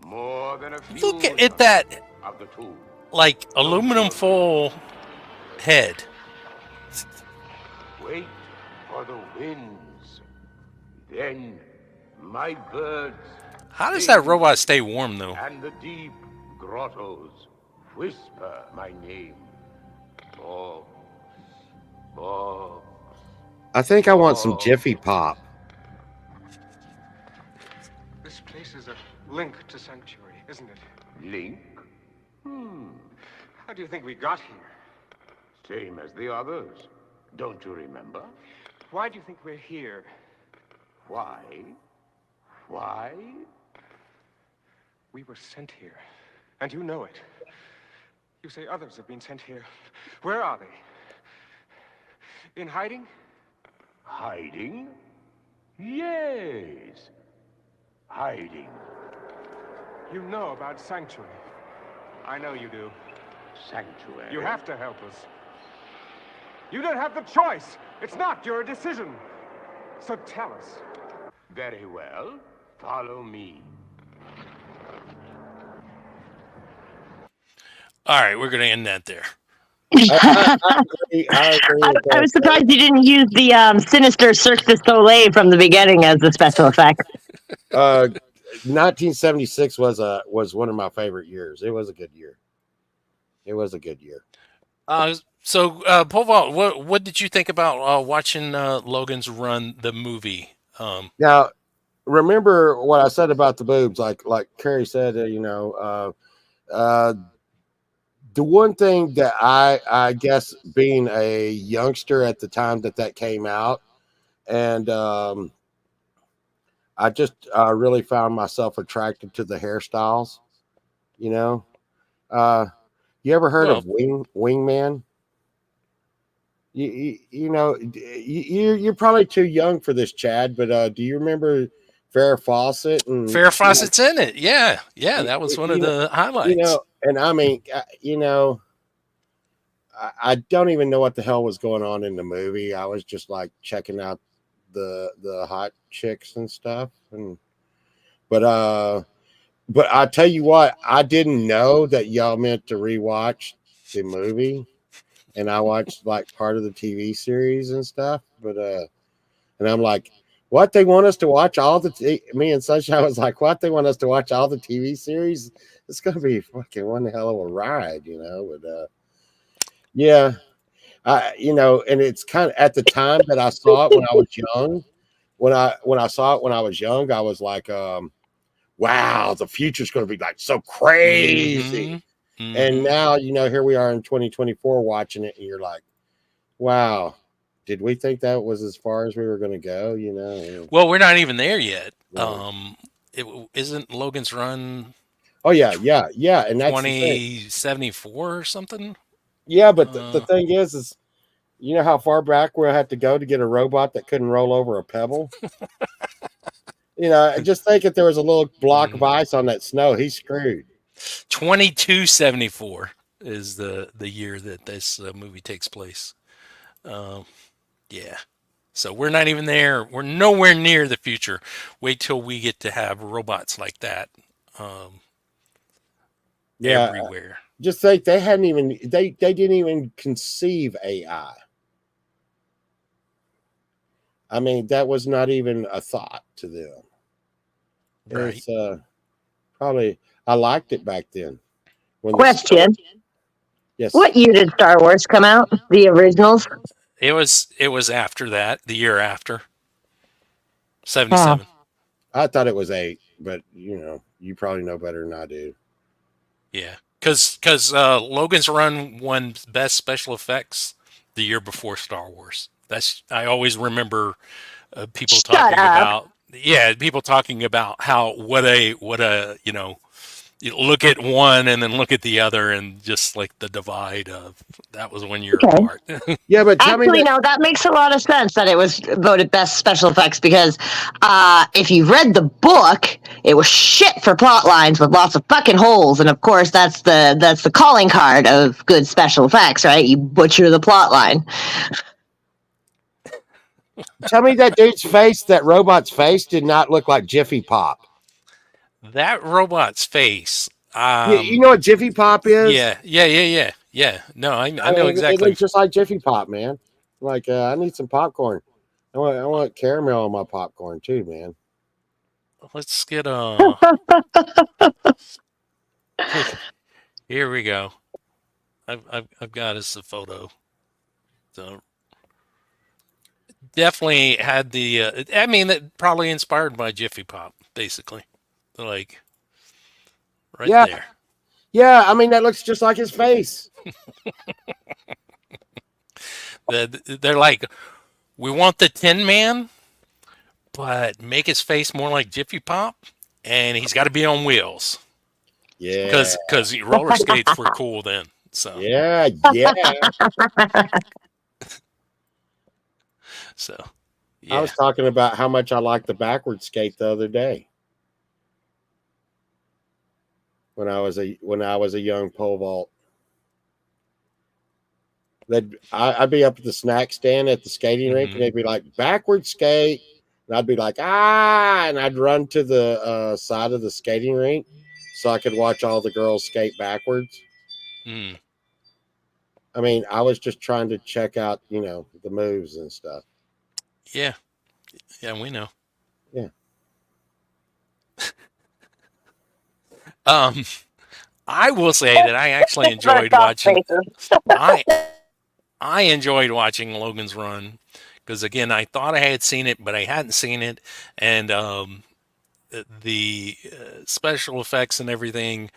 More than a few Look at that, of the two. like aluminum foil head. Wait for the winds. Then my birds. How does that robot stay warm though? And the deep grottos whisper my name. Bob. Bob. I think I want some Jiffy Pop. This place is a link to Sanctuary, isn't it? Link? How do you think we got here? Same as the others. Don't you remember? Why do you think we're here? Why? Why? We were sent here, and you know it. You say others have been sent here. Where are they? In hiding? Hiding? Yes. Hiding. You know about Sanctuary. I know you do. Sanctuary? You have to help us. You don't have the choice. It's not your decision. So tell us. Very well. Follow me. All right, we're going to end that there. I agree with I that. was surprised you didn't use the sinister Cirque du Soleil from the beginning as the special effect. 1976 was one of my favorite years. It was a good year. It was a good year. So, Paul, what did you think about watching Logan's Run, the movie? Now, remember what I said about the boobs? Like Carrie said, the one thing that I guess being a youngster at the time that came out, and I just really found myself attracted to the hairstyles. You ever heard of Wingman? You're probably too young for this, Chad. But do you remember Farrah Fawcett? Farrah Fawcett's in it. Yeah, that was one of the highlights. And I mean, I don't even know what the hell was going on in the movie. I was just like checking out the hot chicks and stuff. But I tell you what, I didn't know that y'all meant to rewatch the movie, and I watched like part of the TV series and stuff. But and I'm like, what they want us to watch all me and Sunshine was like, what they want us to watch all the TV series? It's gonna be fucking one hell of a ride, you know. But yeah, and it's kind of at the time that I saw it when I was young. When I saw it when I was young, I was like, wow, the future's gonna be like so crazy. And now, here we are in 2024 watching it, and you're like, wow, did we think that was as far as we were going to go? Well, we're not even there yet. Yeah. It isn't Logan's Run. Oh yeah, and that's 2074 or something. Yeah, but the thing is, you know how far back we'll have to go to get a robot that couldn't roll over a pebble. Just think if there was a little block of ice on that snow, he's screwed. 2274 is the year that this movie takes place. Yeah. So we're not even there. We're nowhere near the future. Wait till we get to have robots like that everywhere. Just think they didn't even conceive AI. I mean, that was not even a thought to them. Right. It's probably I liked it back then. Question. Yes. What year did Star Wars come out? The originals? It was after that, the year after. 77. I thought it was 8, but you probably know better than I do. Yeah. Because Logan's Run won Best Special Effects the year before Star Wars. I always remember people talking about how what a you look at one and then look at the other, and just like the divide of that was 1 year apart. Yeah, but that makes a lot of sense that it was voted best special effects, because if you read the book, it was shit for plot lines with lots of fucking holes, and of course that's the calling card of good special effects, right? You butcher the plot line. Tell me that dude's face, that robot's face, did not look like Jiffy Pop. That robot's face. You know what Jiffy Pop is? Yeah. No, I know exactly. It looks just like Jiffy Pop, man. Like, I need some popcorn. I want caramel on my popcorn too, man. Let's get Here we go. I've got us a photo. So definitely had the. I mean, that probably inspired by Jiffy Pop, basically. Like right there. Yeah, I mean that looks just like his face. They're like, we want the Tin Man, but make his face more like Jiffy Pop, and he's got to be on wheels. Yeah, because roller skates were cool then. So yeah. So yeah. I was talking about how much I like the backward skate the other day. When I was a young pole vault, I'd be up at the snack stand at the skating rink, and they'd be like backward skate, and I'd be like and I'd run to the side of the skating rink so I could watch all the girls skate backwards. I mean, I was just trying to check out, the moves and stuff. Yeah, we know. Yeah. I will say that I actually enjoyed watching. I enjoyed watching Logan's Run because, again, I thought I had seen it, but I hadn't seen it, and the special effects and everything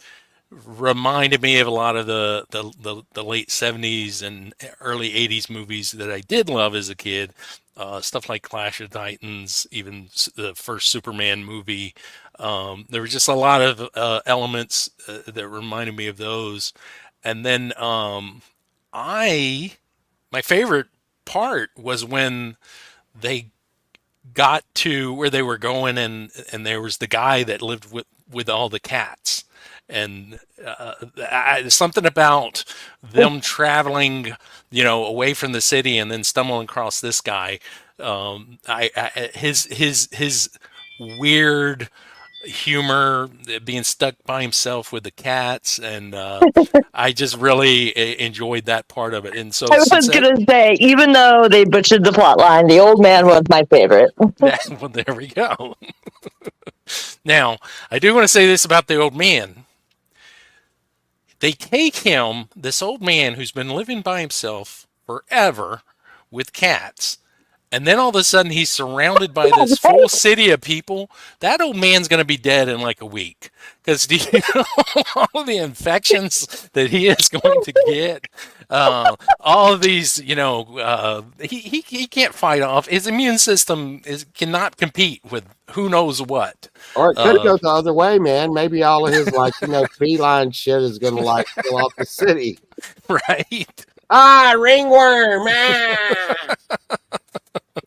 reminded me of a lot of the late 70s and early 80s movies that I did love as a kid. Stuff like Clash of Titans, even the first Superman movie. There were just a lot of elements that reminded me of those. And then my favorite part was when they got to where they were going, and there was the guy that lived with all the cats. And something about them traveling, away from the city and then stumbling across this guy. His weird, humor, being stuck by himself with the cats, and I just really enjoyed that part of it. And so I since was gonna say, even though they butchered the plot line, the old man was my favorite. well, there we go. Now, I do want to say this about the old man. They take him, this old man who's been living by himself forever with cats, and then all of a sudden he's surrounded by this full city of people. That old man's going to be dead in like a week. Because do you know all the infections that he is going to get? All of these, he can't fight off. His immune system cannot compete with who knows what. Or it could go the other way, man. Maybe all of his feline shit is gonna kill off the city. Right. Ringworm. Ah.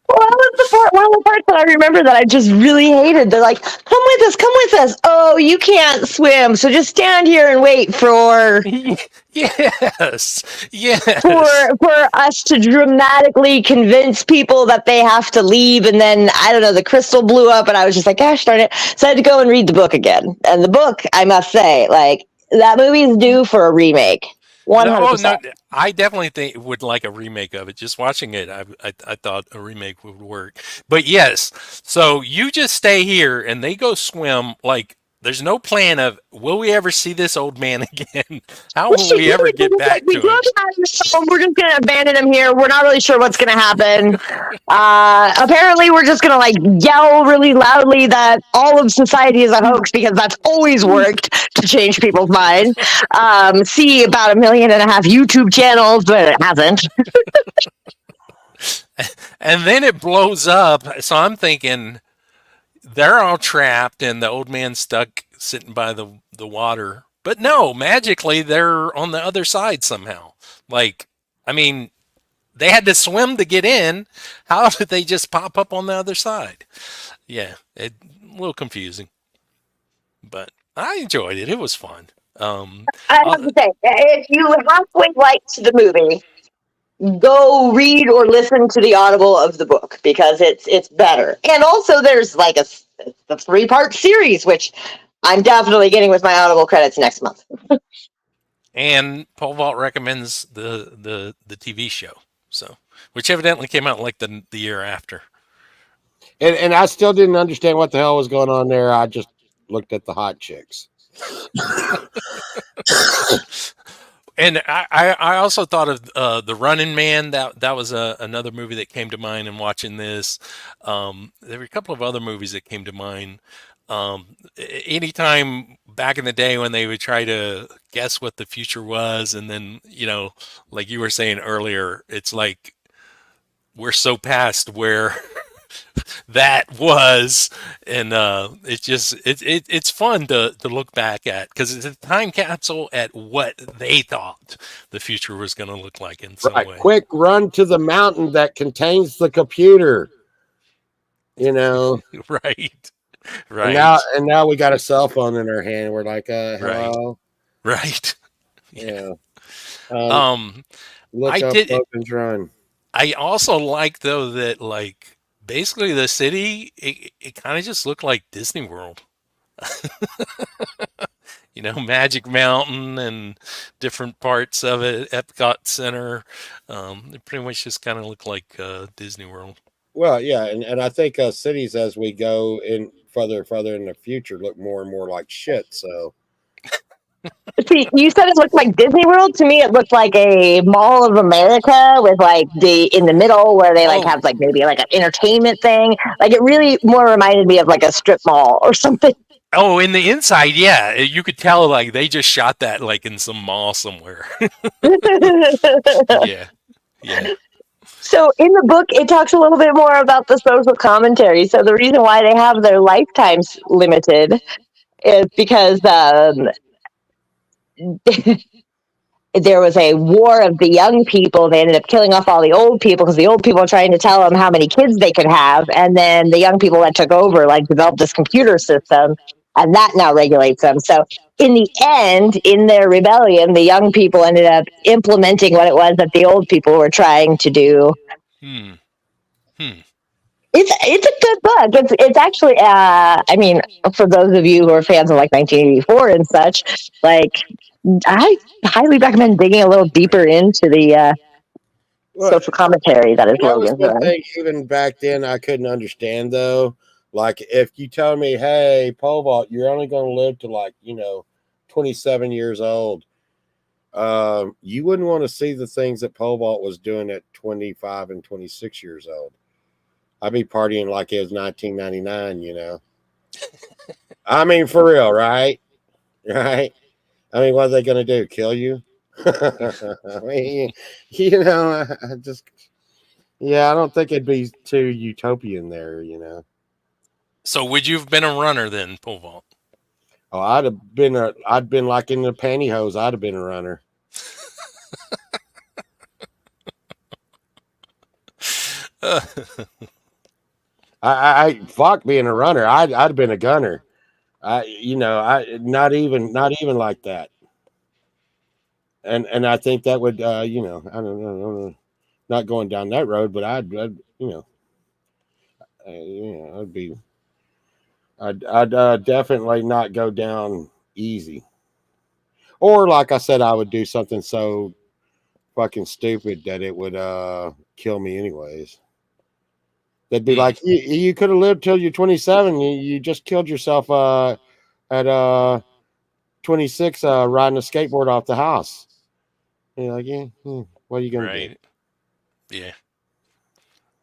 Well, that was one of the parts that I remember that I just really hated. They're like, come with us. Oh, you can't swim, so just stand here and wait for Yes. for us to dramatically convince people that they have to leave. And then, I don't know, the crystal blew up, and I was just like, gosh darn it. So I had to go and read the book again. And the book, I must say, that movie's due for a remake. 100%. No, I definitely would like a remake of it. Just watching it, I thought a remake would work. But yes, so you just stay here and they go swim. There's no plan of, will we ever see this old man again? How will we ever get back to him? We're just going to abandon him here. We're not really sure what's going to happen. Apparently, we're just going to yell really loudly that all of society is a hoax, because that's always worked to change people's minds. See about 1.5 million YouTube channels, but it hasn't. And then it blows up. So I'm thinking they're all trapped and the old man's stuck sitting by the water. But no, magically they're on the other side somehow. They had to swim to get in. How did they just pop up on the other side? Yeah, a little confusing. But I enjoyed it. It was fun. I have to say, if you halfway liked the movie, go read or listen to the audible of the book, because it's better. And also there's a 3-part series, which I'm definitely getting with my audible credits next month. And Paul Vault recommends the TV show, which evidently came out the year after. And I still didn't understand what the hell was going on there. I just looked at the hot chicks. And I also thought of The Running Man. That was another movie that came to mind in watching this. There were a couple of other movies that came to mind. Anytime back in the day when they would try to guess what the future was, and then, like you were saying earlier, it's like we're so past where that was, and it's fun to look back at, because it's a time capsule at what they thought the future was going to look like in some way. Quick run to the mountain that contains the computer. Right. And now we got a cell phone in our hand. We're like, hello. Right. Yeah. Look up did. Logan's Run. I also like, though, that basically the city, it kind of just looked like Disney World. Magic Mountain and different parts of it, Epcot Center. It pretty much just kind of looked like Disney World. Well, yeah, and I think cities, as we go in further and further in the future, look more and more like shit. So, see, you said it looked like Disney World. To me, it looked like a Mall of America with in the middle where they have maybe an entertainment thing. It really more reminded me of a strip mall or something. Oh, in the inside, yeah, you could tell they just shot that in some mall somewhere. Yeah. So in the book, it talks a little bit more about the social commentary. So the reason why they have their lifetimes limited is because there was a war of the young people. They ended up killing off all the old people because the old people were trying to tell them how many kids they could have. And then the young people that took over developed this computer system, and that now regulates them. So in the end, in their rebellion, the young people ended up implementing what it was that the old people were trying to do. It's a good book. It's actually I mean, for those of you who are fans of like 1984 and such, like I highly recommend digging a little deeper into the social commentary that is That was Logan's one run. thing even back then I couldn't understand though. Like if you told me, hey, pole vault, you're only going to live to like 27 years old. You wouldn't want to see the things that pole vault was doing at 25 and 26 years old. I'd be partying like it was 1999. I mean, for real, right? Right? I mean, what are they going to do? Kill you? I mean, I just, I don't think it'd be too utopian there. So would you have been a runner then, pole vault? Oh, I'd been like in the pantyhose. I'd have been a runner. I fuck being a runner. I'd have been a gunner. Not even like that. And I think that would I don't know, not going down that road, but I'd I'd definitely not go down easy. Or like I said, I would do something so fucking stupid that it would kill me anyways. They'd be like, you could have lived till you're 27. You just killed yourself at 26 riding a skateboard off the house. And you're like, what are you gonna do? Yeah.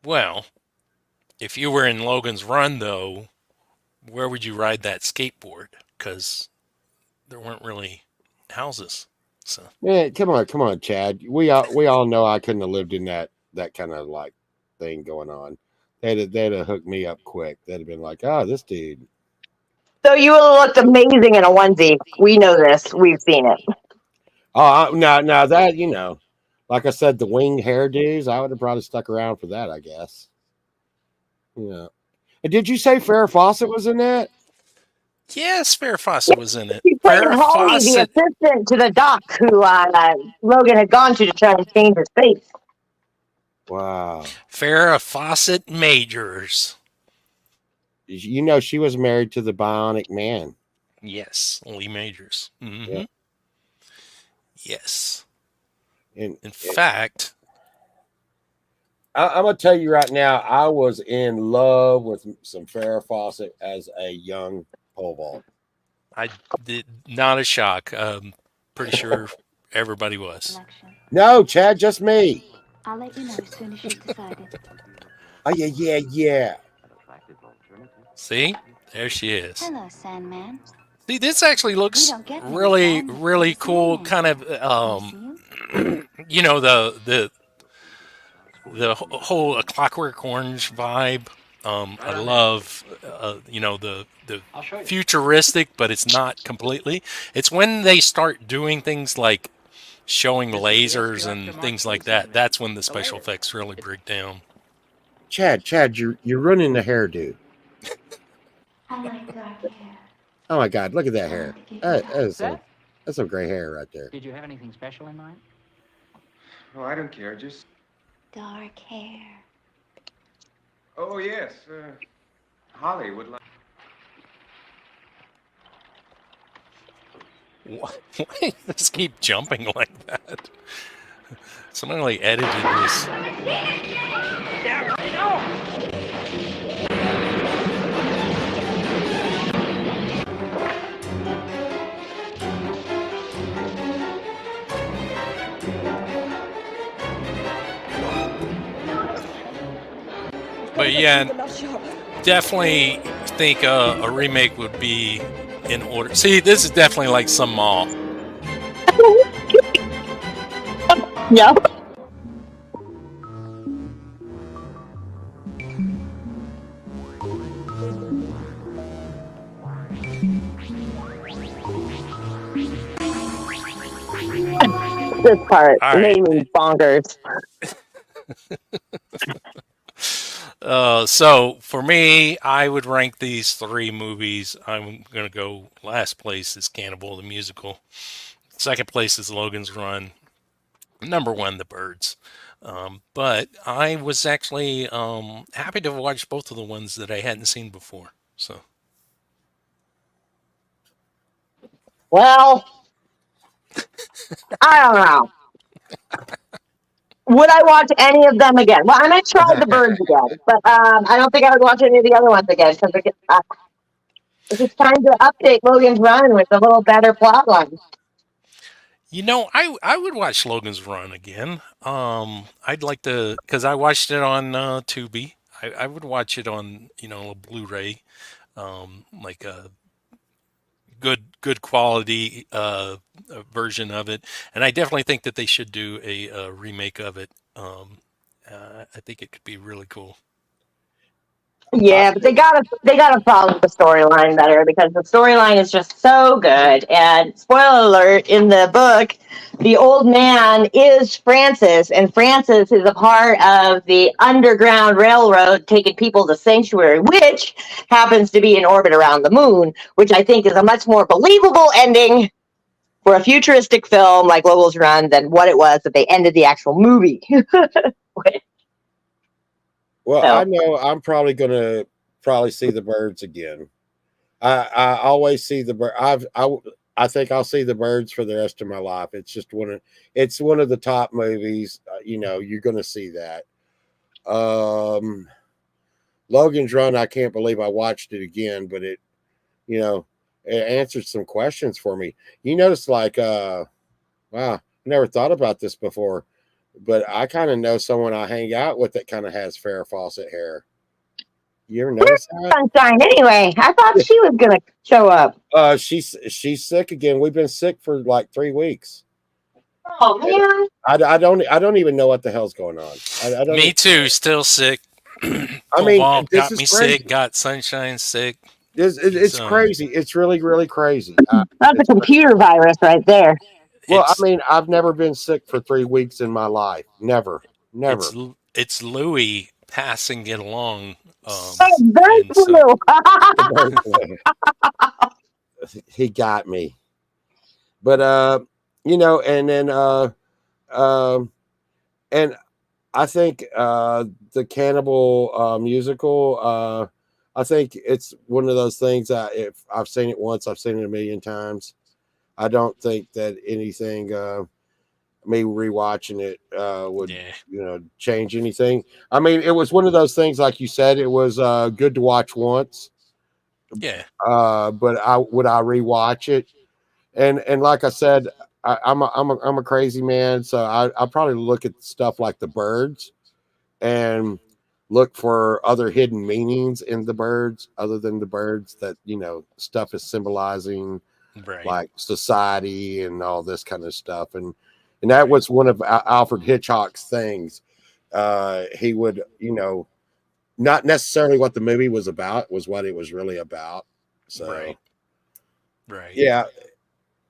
Well, if you were in Logan's Run though, where would you ride that skateboard? Because there weren't really houses. So Yeah, come on, Chad. We all know I couldn't have lived in that kind of like thing going on. They'd have hooked me up quick. They'd have been like, oh, this dude. So you would have looked amazing in a onesie. We know this. We've seen it. Oh, no, that, like I said, the wing hairdos, I would have probably stuck around for that, I guess. And did you say Farrah Fawcett was in that? yes, Farrah Fawcett was in it. She played Farrah Holly, the Fawcett. assistant to the doc who Logan had gone to try to change his face. Wow. Farrah Fawcett Majors. She was married to the Bionic Man. Yes, Lee Majors. Mm-hmm. Yeah. Yes. In fact, I'm gonna tell you right now, I was in love with some Farrah Fawcett as a young pole vault. I did not a shock. Pretty sure everybody was. No, Chad, just me. I'll let you know as soon as you've decided. Oh yeah. See, there she is. Hello, Sandman. See, this actually looks really, really cool. Kind of, the whole Clockwork Orange vibe. I love, the futuristic, but it's not completely. It's when they start doing things like showing lasers and things like that. That's when the special effects really break down. Chad, you're running the hairdo. I like dark hair. Oh my God, look at that hair. That's some gray hair right there. Did you have anything special in mind? Oh, I don't care. Just Dark hair. oh yes, Holly would like. Why does this keep jumping like that? Somebody like edited this. But yeah, definitely think a remake would be in order. See, this is definitely like some mall. Yep. This part made me bonkers. So for me, I would rank these three movies. I'm gonna go last place is Cannibal the musical. Second place is Logan's Run. Number one, The Birds. But I was actually happy to watch both of the ones that I hadn't seen before. So Well, I don't know. Would I watch any of them again? Well, I might try The Birds again, but I don't think I would watch any of the other ones again because it's time to update Logan's Run with a little better plot line. I would watch Logan's Run again. I'd like to because I watched it on Tubi. I would watch it on a Blu-ray, like a good quality version of it. And I definitely think that they should do a remake of it. I think it could be really cool. Yeah, but they gotta follow the storyline better because the storyline is just so good. And spoiler alert, in the book, the old man is Francis, and Francis is a part of the Underground Railroad taking people to Sanctuary, which happens to be in orbit around the moon, which I think is a much more believable ending for a futuristic film like Logan's Run than what it was that they ended the actual movie. Well, I know I'm probably gonna see The Birds again. I always see the bird. I think I'll see The Birds for the rest of my life. It's just one of the top movies. You're gonna see that. Logan's Run. I can't believe I watched it again, but it answered some questions for me. You notice, like, wow, I never thought about this before. But I kind of know someone I hang out with that kind of has Farrah Fawcett hair. You ever notice that? Sunshine. Anyway, I thought she was gonna show up. She's sick again. We've been sick for like 3 weeks. Oh man! I don't even know what the hell's going on. I don't Me too. Still sick. This got is me crazy. sick. Got Sunshine sick. It's crazy. It's really, really crazy. That's a computer virus right there. Well, I've never been sick for 3 weeks in my life. Never. It's Louis passing it along. He got me. But and then and I think the Cannibal musical. I think it's one of those things that if I've seen it once, I've seen it a million times. I don't think that anything, me rewatching it would, change anything. I mean, it was one of those things, like you said, it was good to watch once. Yeah. But would I rewatch it? And like I said, I'm a crazy man, so I probably look at stuff like The Birds and look for other hidden meanings in The Birds, other than the birds that stuff is symbolizing. Right. Like society and all this kind of stuff, and that was one of Alfred Hitchcock's things. He would, not necessarily what the movie was about, was what it was really about. So, right, yeah.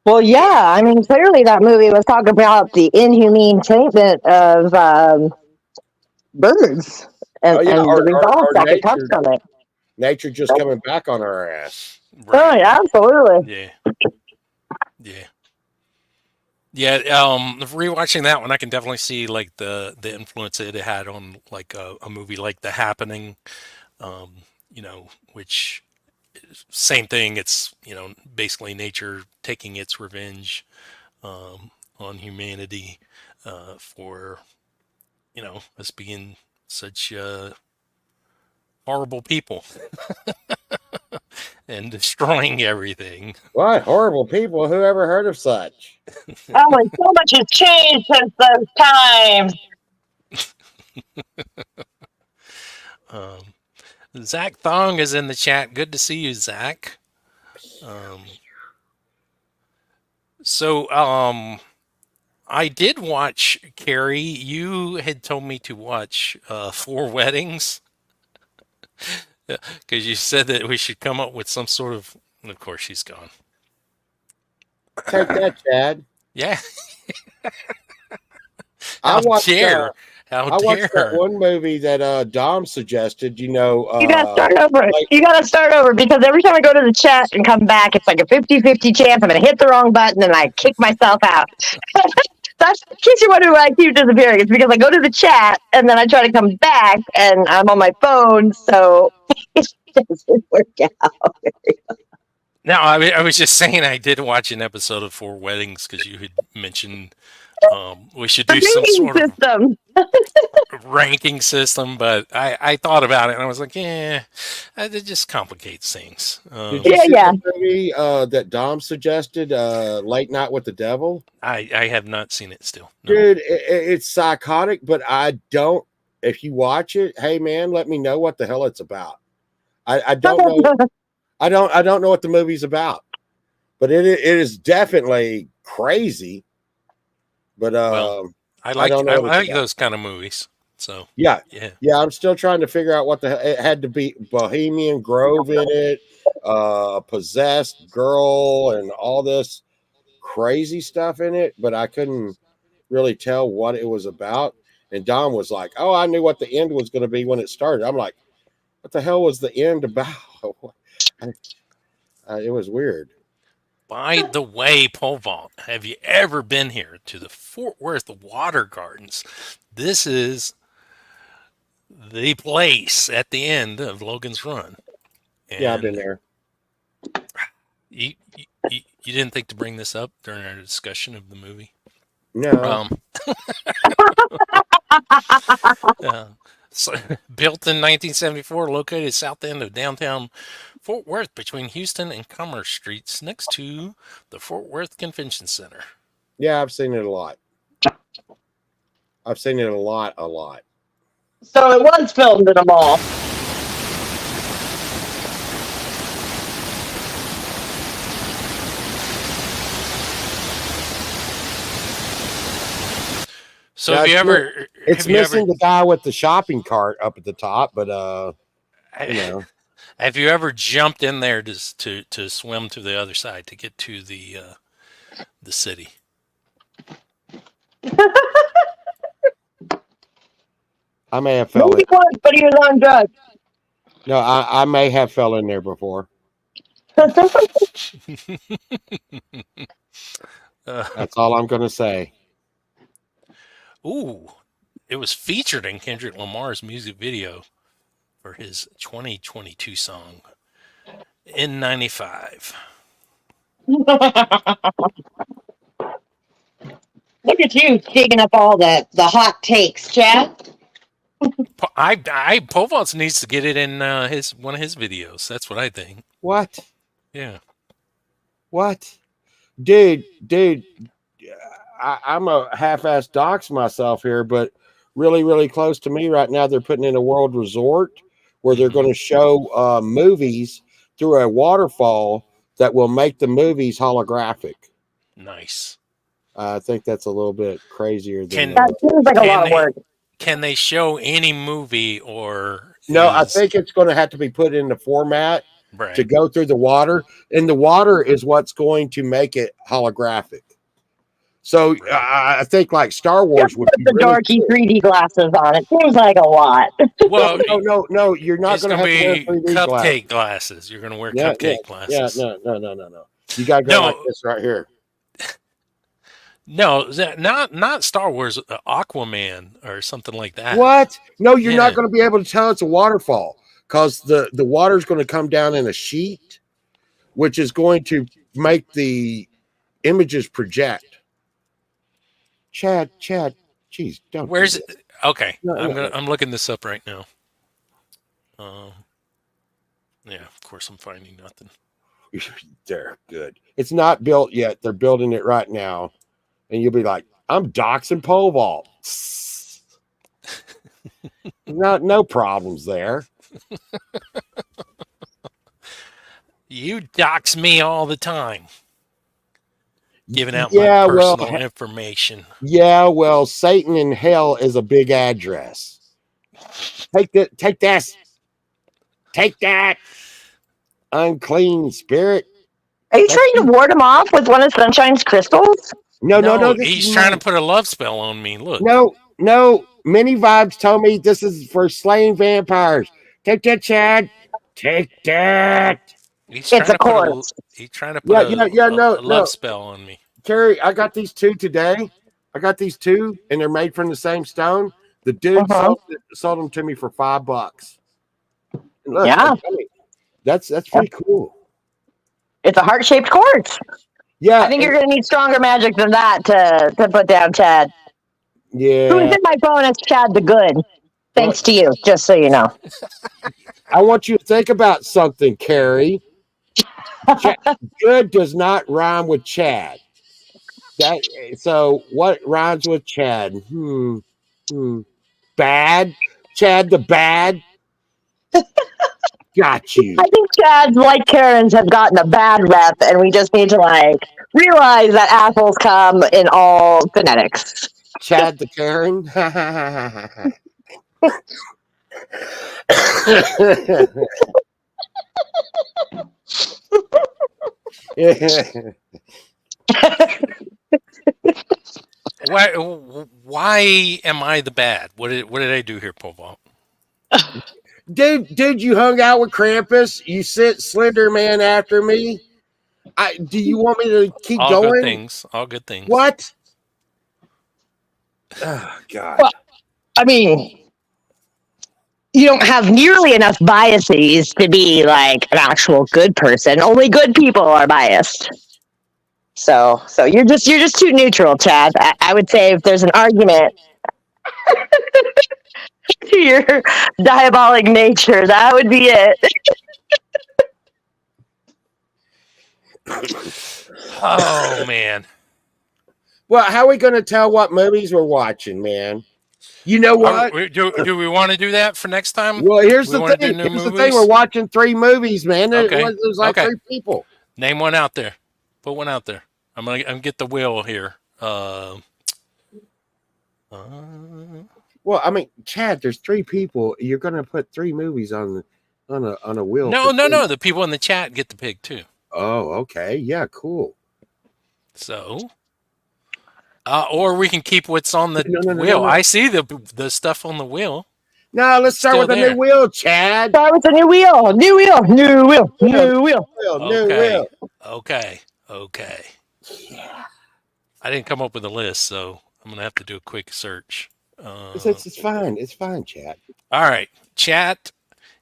Well, yeah. I mean, clearly that movie was talking about the inhumane treatment of birds and the results that could come from it. Nature just coming back on our ass. Right. Oh, yeah, absolutely. Yeah. Rewatching that one, I can definitely see like the influence it had on like a movie like The Happening, which same thing. It's basically nature taking its revenge on humanity for us being such horrible people. And destroying everything. What horrible people? Who ever heard of such? Oh, and so much has changed since those times. Zach Thong is in the chat. Good to see you, Zach. I did watch, Carrie. You had told me to watch 4 Weddings. Because you said that we should come up with some sort of. And of course, she's gone. Take that, Chad. Yeah. I watched that one movie that Dom suggested. You gotta start over. You gotta start over because every time I go to the chat and come back, it's like a 50-50 chance I'm gonna hit the wrong button and I kick myself out. So That's in case you're wondering why I keep disappearing. It's because I go to the chat and then I try to come back and I'm on my phone, so it doesn't work out. No, I was just saying I did watch an episode of Four Weddings because you had mentioned we should do some sort system. of ranking system, but I thought about it and I was like, it just complicates things. Did you see the movie that Dom suggested, Late Night with the Devil? I have not seen it still. No. Dude, it's psychotic, but I don't. If you watch it, hey man, let me know what the hell it's about. I don't know. I don't know what the movie's about, but it is definitely crazy. But I like those kind of movies. So yeah. I'm still trying to figure out what the hell it had to be. Bohemian Grove in it, possessed girl, and all this crazy stuff in it, but I couldn't really tell what it was about. And Dom was like, "Oh, I knew what the end was going to be when it started." I'm like, "What the hell was the end about?" It was weird. By the way, Pole Vault, have you ever been here to the Fort Worth Water Gardens? This is the place at the end of Logan's Run. And yeah, I've been there. You didn't think to bring this up during our discussion of the movie? No. So, built in 1974, located south end of downtown Fort Worth between Houston and Commerce Streets next to the Fort Worth Convention Center. Yeah, I've seen it a lot. A lot. So it was filmed in a mall. So have you ever? It's missing the guy with the shopping cart up at the top, but you know. Have you ever jumped in there to swim to the other side to get to the city? I may have fell. Maybe once, but he was on drugs. No, I may have fell in there before. That's all I'm going to say. Ooh, it was featured in Kendrick Lamar's music video for his 2022 song, N95. Look at you digging up all the hot takes, Chad. Pole Vaults needs to get it in one of his videos. That's what I think. What? Yeah. What? Dude, I'm a half-ass dox myself here, but really, really close to me right now, they're putting in a world resort where they're going to show movies through a waterfall that will make the movies holographic. Nice. I think that's a little bit crazier than that. Seems like a lot of work. Can they show any movie or? No, I think it's going to have to be put in the format right. to go through the water, and the water is what's going to make it holographic. So I think like Star Wars would put the really darky cool. 3D glasses on. It seems like a lot. Well, no, you're not going to have to wear 3D cupcake glasses. You're going to wear cupcake glasses. Yeah, no. You got to go like this right here. No, not Star Wars, Aquaman or something like that. What? No, you're not going to be able to tell it's a waterfall because the water is going to come down in a sheet, which is going to make the images project. Chad, geez, don't. Where's it? Okay, I'm looking this up right now. Yeah, of course I'm finding nothing. They're good. It's not built yet. They're building it right now, and you'll be like, "I'm doxing pole vault." No problems there. You dox me all the time. Giving out my personal information. Yeah, well, Satan in hell is a big address. Take this. Take that. Unclean spirit. Are you trying to ward him off with one of Sunshine's crystals? No. He's trying to put a love spell on me. Look. No. Many Vibes told me this is for slaying vampires. Take that, Chad. Take that. He's trying to put a love spell on me. Carrie, I got these two today. I got these two, and they're made from the same stone. The dude sold them to me for $5. And look, Yeah. that's pretty cool. It's a heart-shaped quartz. Yeah, I think you're going to need stronger magic than that to put down Chad. Yeah. Who's in my phone as Chad the Good? Thanks to you, just so you know. I want you to think about something, Carrie. Good does not rhyme with Chad. So what rhymes with Chad? Bad? Chad the Bad? Got you. I think Chads, like Karens, have gotten a bad rep, and we just need to realize that assholes come in all phonetics. Chad the Karen? Why am I the bad? What did I do here, Povalt? Dude, you hung out with Krampus. You sent Slender Man after me. Do you want me to keep All going? good things. All good things. What? Oh, God. Well, I mean, you don't have nearly enough biases to be like an actual good person. Only good people are biased. So you're just too neutral, Chad. I would say if there's an argument to your diabolic nature, that would be it. Oh man. Well, how are we going to tell what movies we're watching, man? You know what? Do we want to do that for next time? Well, here's the thing. Here's the thing. We're watching 3 movies, man. There's like 3 people. Name one out there. Put one out there. I'm gonna get the wheel here. Well, I mean, Chad, there's 3 people. You're gonna put 3 movies on a wheel. No. The people in the chat get to pick too. Oh, okay. Yeah, cool. So, or we can keep what's on the wheel. No. I see the stuff on the wheel. No, let's start with a new wheel, Chad. Start with a new wheel. New wheel. Okay. Yeah. I didn't come up with a list, so I'm gonna have to do a quick search. It's fine. It's fine, chat. All right, chat.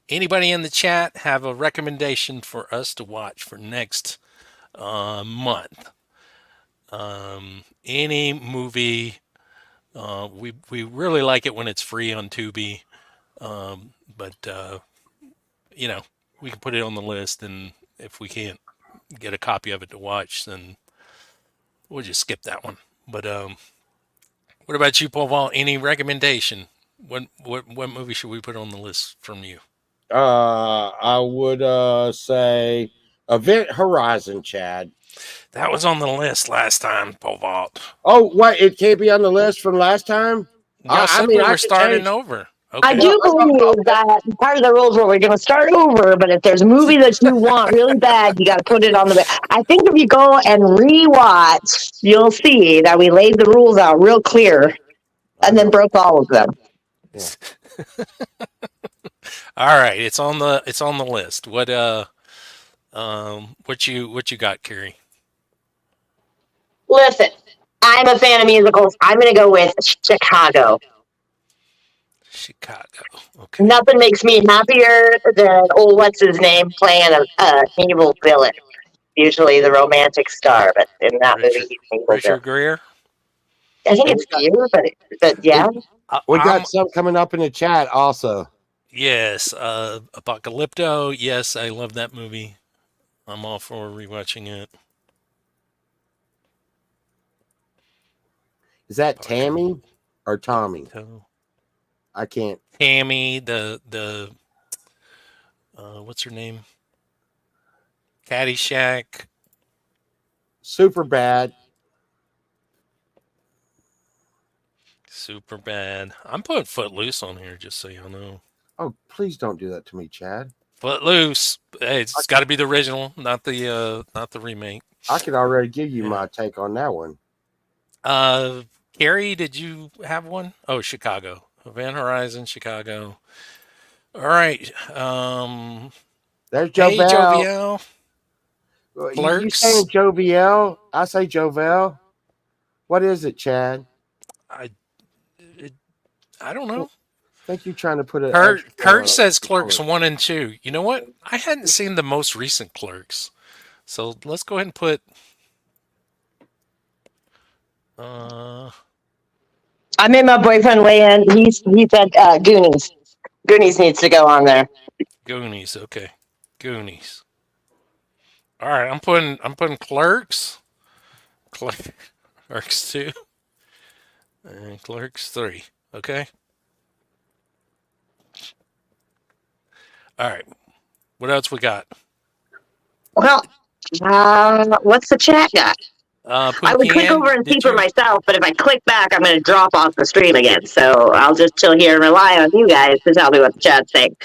Anybody in the chat have a recommendation for us to watch for next month? Any movie. We really like it when it's free on Tubi, but we can put it on the list, and if we can't get a copy of it to watch, then we'll just skip that one. But what about you, Paul? Any recommendation? What movie should we put on the list from you? I would say Event Horizon, Chad. That was on the list last time, Povalt. Oh, what? It can't be on the list from last time? I mean, we're starting over. Okay. I do believe that part of the rules were we're going to start over, but if there's a movie that you want really bad, you got to put it on the. I think if you go and rewatch, you'll see that we laid the rules out real clear, and then broke all of them. Yeah. All right, it's on the list. What you got, Carrie? Listen, I'm a fan of musicals. I'm going to go with Chicago. Okay. Nothing makes me happier than what's his name playing a evil villain. Usually the romantic star, but in that movie he's an evil Richard villain. Gere. I think it's you, but yeah. We got some coming up in the chat also. Yes, Apocalypto. Yes, I love that movie. I'm all for rewatching it. Is that Tammy or Tommy? I can't. Tammy, the what's her name? Caddyshack. Super bad. Super bad. I'm putting Footloose on here just so y'all know. Oh, please don't do that to me, Chad. Footloose. Hey, it's got to be the original, not the remake. I could already give you my take on that one. Carrie, did you have one? Oh, Chicago. Event Horizon, Chicago. All right. There's Hey, Jovel. Jovial. You saying Jovial? I say Jovel. What is it, Chad? I I don't know. I think you're trying to put it. Kurt says Clerks 1 and 2. You know what? I hadn't seen the most recent Clerks. So let's go ahead and put I made my boyfriend weigh in. He said Goonies. Goonies needs to go on there. Goonies. Okay. Goonies. All right, I'm putting Clerks. Clerks 2 and Clerks 3. Okay? All right. What else we got? Well, what's the chat got? I would click over and see for myself, but if I click back, I'm going to drop off the stream again. So I'll just chill here and rely on you guys to tell me what the chat's saying.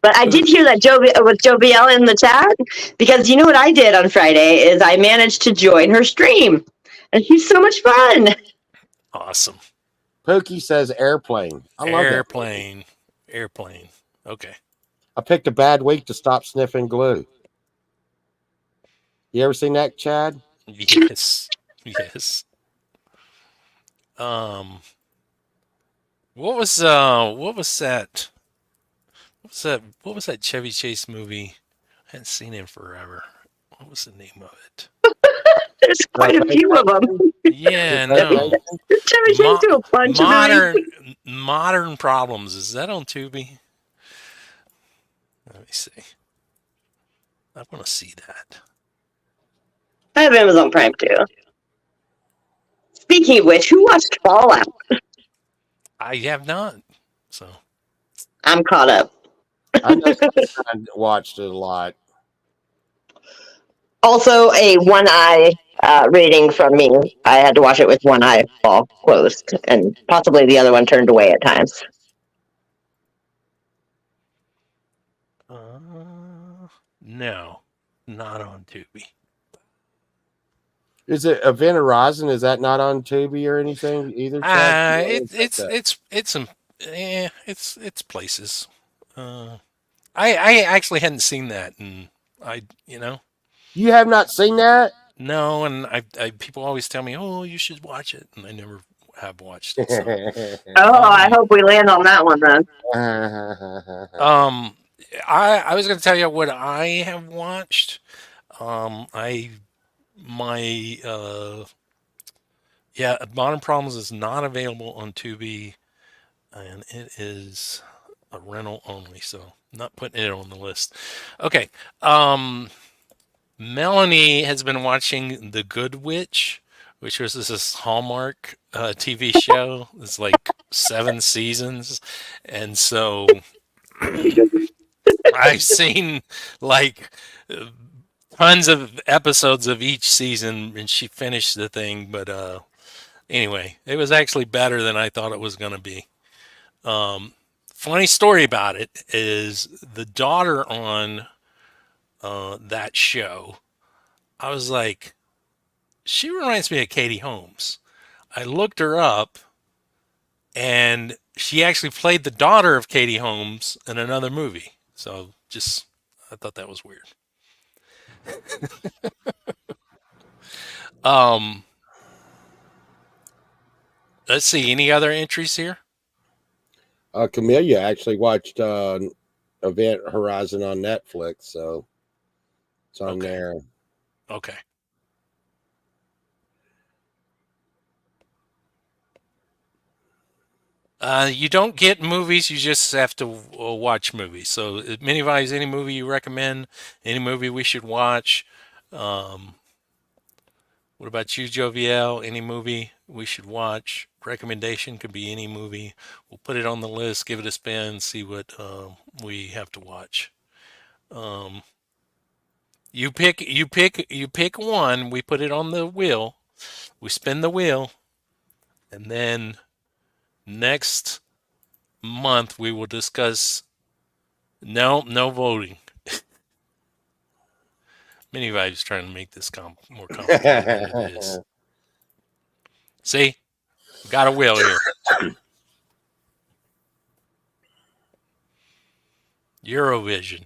But I did hear that with Joviel in the chat, because you know what I did on Friday is I managed to join her stream, and she's so much fun. Awesome. Pookie says airplane. I love Airplane. Airplane. Okay. I picked a bad week to stop sniffing glue. You ever seen that, Chad? Yes. Yes. What was that? What was that Chevy Chase movie? I hadn't seen it in forever. What was the name of it? There's quite a few of them. Yeah, no. Chevy Chase do a bunch of these. Modern Problems. Is that on Tubi? Let me see. I want to see that. I have Amazon Prime too. Speaking of which, who watched Fallout? I have not. So I'm caught up. I watched it a lot. Also, a one eye rating from me. I had to watch it with one eye all closed, and possibly the other one turned away at times. No, not on Tubi. Is it Event Horizon? Is that not on Tubi or anything either? It's places. I actually hadn't seen that, and You have not seen that? No, and I people always tell me, "Oh, you should watch it," and I never have watched it. So. I hope we land on that one then. I was going to tell you what I have watched. Modern Problems is not available on Tubi, and it is a rental only, so I'm not putting it on the list. Okay. Melanie has been watching The Good Witch, which was this Hallmark TV show. It's like 7 seasons, and so I've seen like tons of episodes of each season, and she finished the thing. But anyway, it was actually better than I thought it was going to be. Funny story about it is the daughter on that show. I was like, she reminds me of Katie Holmes. I looked her up, and she actually played the daughter of Katie Holmes in another movie. So I thought that was weird. Let's see. Any other entries here? Camellia actually watched Event Horizon on Netflix, so it's on there. Okay. You don't get movies. You just have to watch movies. So, Minivies, any movie you recommend? Any movie we should watch? What about you, Joviel? Any movie we should watch? Recommendation could be any movie. We'll put it on the list, give it a spin, see what we have to watch. You pick one. We put it on the wheel. We spin the wheel, and then next month we will discuss. No voting. Minivibe's trying to make this more complicated than it is. See, got a wheel here. Eurovision.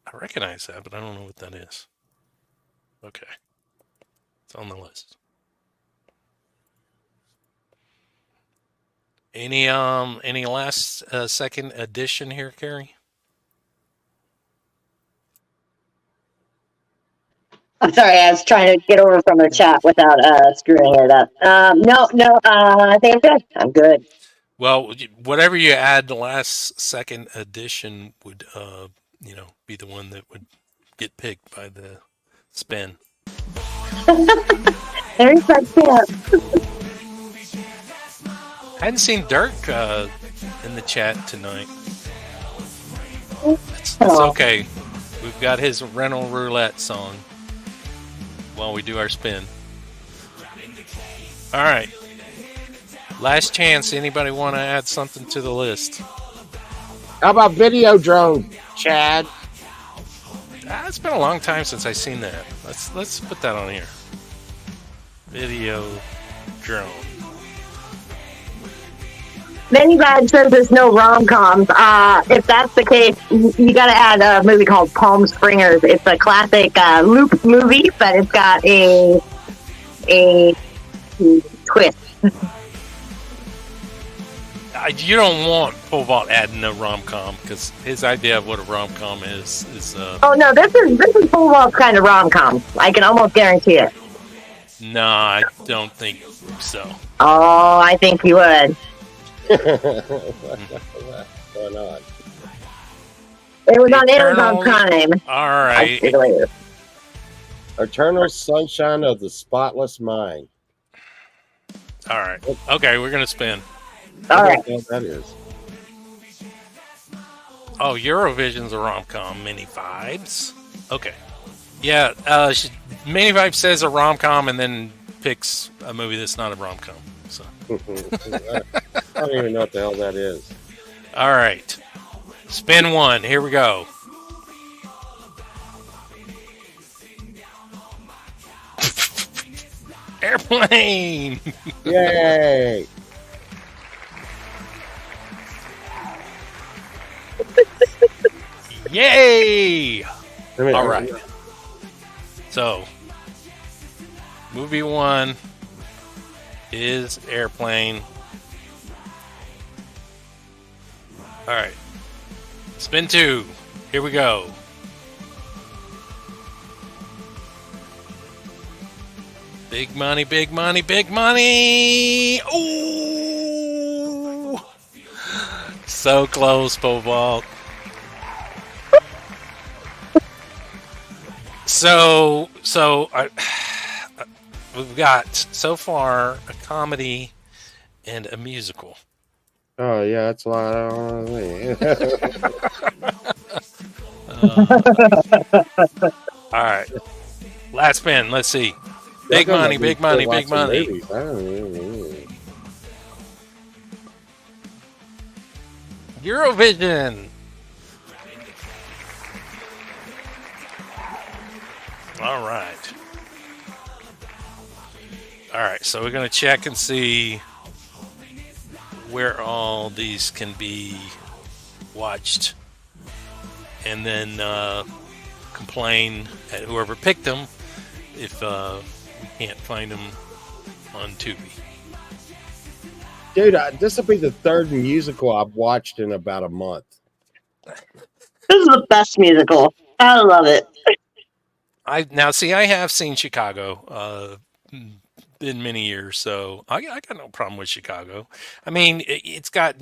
I recognize that, but I don't know what that is. Okay. It's on the list. Any last second addition here, Carrie? I'm sorry, I was trying to get over from the chat without screwing it up. No, I think I'm good. I'm good. Well, whatever you add, the last second addition would, be the one that would get picked by the spin. There's that chance. I hadn't seen Dirk in the chat tonight. It's okay. We've got his rental roulette song while we do our spin. All right. Last chance. Anybody want to add something to the list? How about video drone, Chad? It's been a long time since I've seen that. Let's put that on here. Video drone. Manybad says there's no rom-coms. If that's the case, you got to add a movie called Palm Springers. It's a classic loop movie, but it's got a twist. You don't want Pole Vault adding a rom-com because his idea of what a rom-com is. Oh no, this is Pole Vault's kind of rom-com. I can almost guarantee it. No, I don't think so. Oh, I think you would. What's going on? It was on Amazon Prime. All right. Eternal Sunshine of the Spotless Mind. All right. Okay, we're gonna spin. All right. That is. Oh, Eurovision's a rom-com. Mini Vibes. Okay. Yeah. Mini Vibes says a rom-com and then picks a movie that's not a rom-com. So. I don't even know what the hell that is. All right. Spin one. Here we go. Airplane. Yay. Yay. All right. So, movie one is Airplane. All right. Spin two. Here we go. Big money, big money, big money. Ooh. So close, Pole Vault. So we've got so far a comedy and a musical. Oh yeah, that's a lot. All right, last spin. Let's see. Big money, big money, big money. Eurovision. All right. All right, so we're going to check and see where all these can be watched and then complain at whoever picked them if we can't find them on Tubi. Dude, this will be the third musical I've watched in about a month. This is the best musical. I love it. I have seen Chicago in many years, so I got no problem with Chicago. I mean, it's got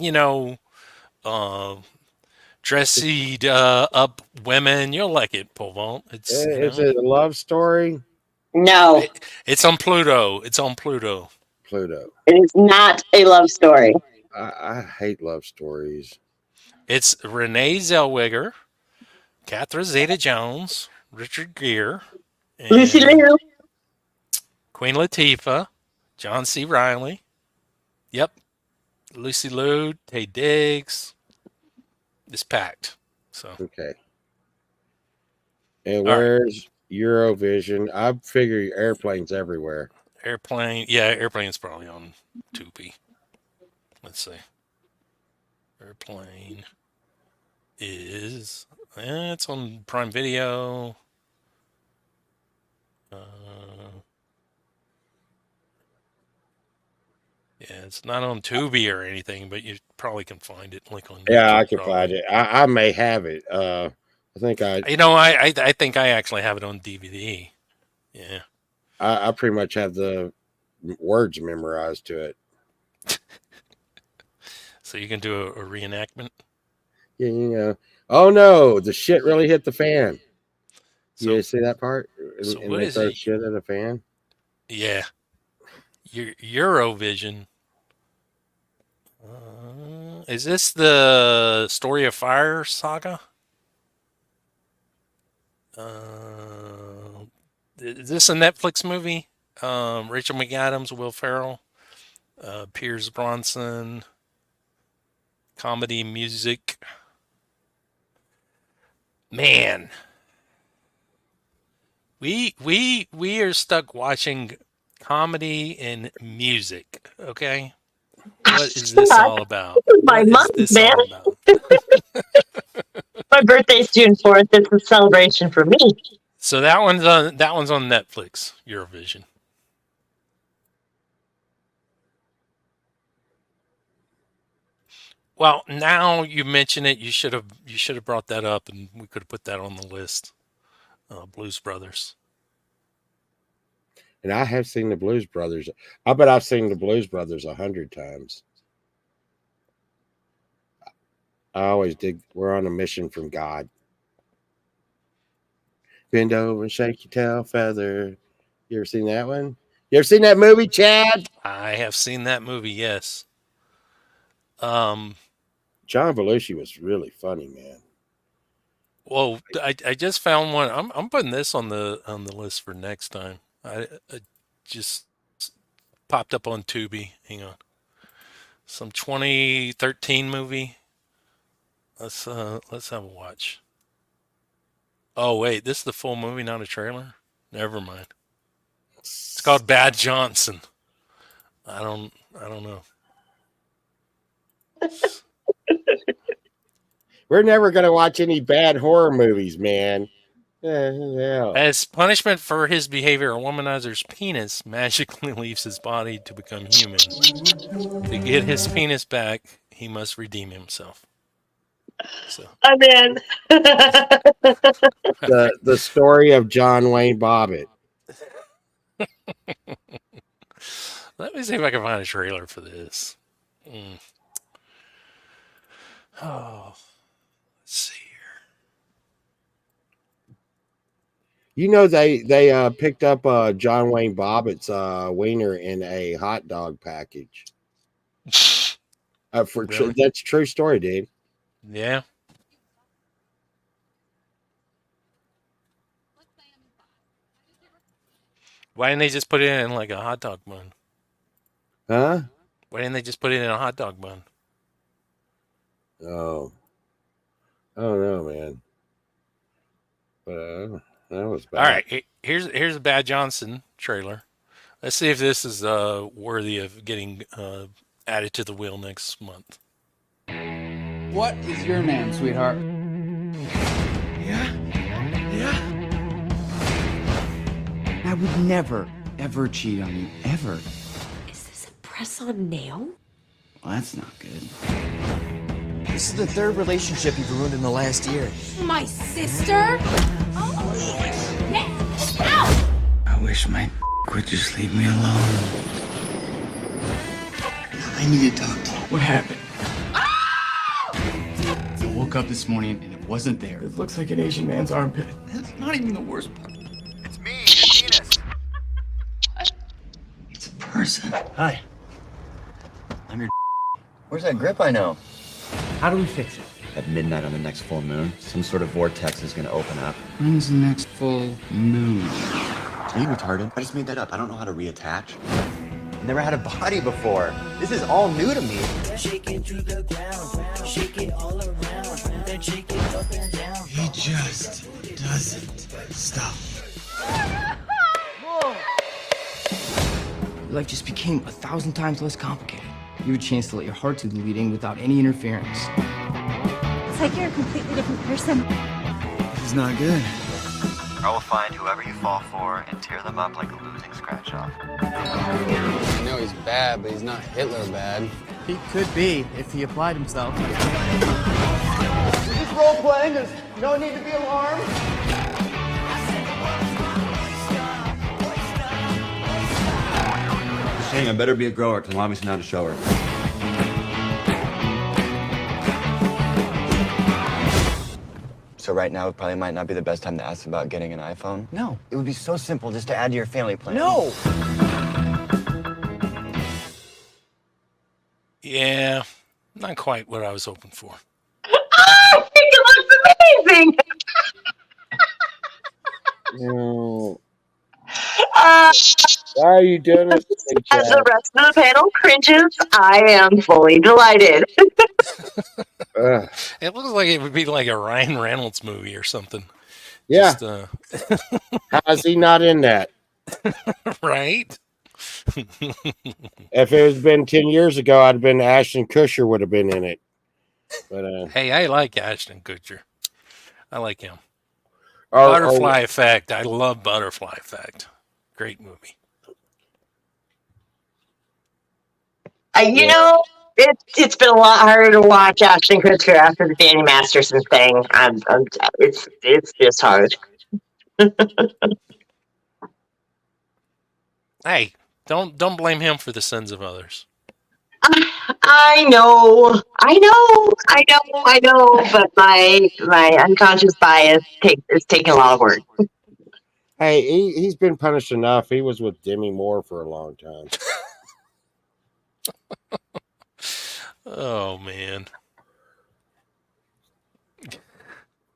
dressed up women. You'll like it, Pole Vault. Is it a love story? No, it's on Pluto. It's on Pluto. Pluto. It is not a love story. I hate love stories. It's Renee Zellweger, Catherine Zeta-Jones, Richard Gere, Lucy Liu, Queen Latifah, John C. Reilly. Yep. Lucy Liu, Taye Diggs. It's packed. So okay. And where's Eurovision? I figure Airplane's everywhere. Airplane's probably on Tubi. Let's see. Airplane is it's on Prime Video. Yeah, it's not on Tubi or anything, but you probably can find it like on Yeah, YouTube, I can probably. find it. I may have it. I think I think I actually have it on DVD. Yeah. I pretty much have the words memorized to it. So you can do a reenactment. Yeah, you know. Oh no, the shit really hit the fan. So, You see that part? so And what they is throw it? shit at a fan. Yeah. Eurovision. Is this the Story of Fire saga? Is this a Netflix movie? Rachel McAdams, Will Ferrell, Pierce Bronson, comedy, music. Man, we are stuck watching comedy and music. Okay, what is this all about? My What month, is this man. all about? My birthday's June 4th. It's a celebration for me. So that one's on Netflix. Eurovision. Well, now you mention it, you should have brought that up, and we could have put that on the list. Blues Brothers. And I have seen the Blues Brothers. I bet I've seen the Blues Brothers 100 times. I always dig. We're on a mission from God. Bend over and shake your tail feather. You ever seen that one? You ever seen that movie, Chad? I have seen that movie. Yes. John Belushi was really funny, man. Well, I just found one. I'm putting this on the list for next time. I just popped up on Tubi. Hang on. Some 2013 movie. Let's have a watch. Oh wait, this is the full movie, not a trailer? Never mind. It's called Bad Johnson. I don't know. We're never going to watch any bad horror movies, man. Yeah. As punishment for his behavior, a womanizer's penis magically leaves his body to become human. To get his penis back, he must redeem himself. So I'm in. the story of John Wayne Bobbitt. Let me see if I can find a trailer for this. Oh, let's see here. You know they picked up John Wayne Bobbitt's wiener in a hot dog package. Really? That's a true story, dude. Yeah. Why didn't they just put it in like a hot dog bun? Huh? Why didn't they just put it in a hot dog bun? Oh, I don't know, man. But that was bad. All right, here's a Bad Johnson trailer. Let's see if this is worthy of getting added to the wheel next month. What is your name, sweetheart? Yeah. I would never, ever cheat on you, ever. Is this a press-on nail? Well, that's not good. This is the third relationship you've ruined in the last year. My sister? Oh, yes. Ow! I wish my would just leave me alone. I need to talk to you. What happened? I woke up this morning and it wasn't there. It looks like an Asian man's armpit. That's not even the worst part. It's me, your penis. It's a person. Hi. I'm your. Where's that grip I know? How do we fix it? At midnight on the next full moon, some sort of vortex is going to open up. When's the next full moon? Are you retarded? I just made that up. I don't know how to reattach. Never had a body before. This is all new to me. Shake it to the ground, shake it all around, then shake it up and down. He just doesn't stop. Your life just became 1,000 times less complicated. You have a chance to let your heart do the leading without any interference. It's like you're a completely different person. This is not good. I will find whoever you fall for and tear them up like a losing scratch-off. I know he's bad, but he's not Hitler bad. He could be if he applied himself. Just role-playing, there's no need to be alarmed. Saying I better be a grower because mommy's not a shower. So right now, it probably might not be the best time to ask about getting an iPhone. No. It would be so simple just to add to your family plan. No! Yeah, not quite what I was hoping for. I think it looks amazing. No. Why are you doing this? As the rest of the panel cringes, I am fully delighted. It looks like it would be like a Ryan Reynolds movie or something. Yeah. Just, How is he not in that? Right? If it had been 10 years ago, I'd have been Ashton Kutcher would have been in it. But Hey, I like Ashton Kutcher. I like him. Oh, Butterfly Effect. I love Butterfly Effect. Great movie. You know, it's been a lot harder to watch Ashton Kutcher after the Danny Masterson thing. It's just hard. Hey, don't blame him for the sins of others. I know, but my unconscious bias is taking a lot of work. hey, he's been punished enough. He was with Demi Moore for a long time. Oh man,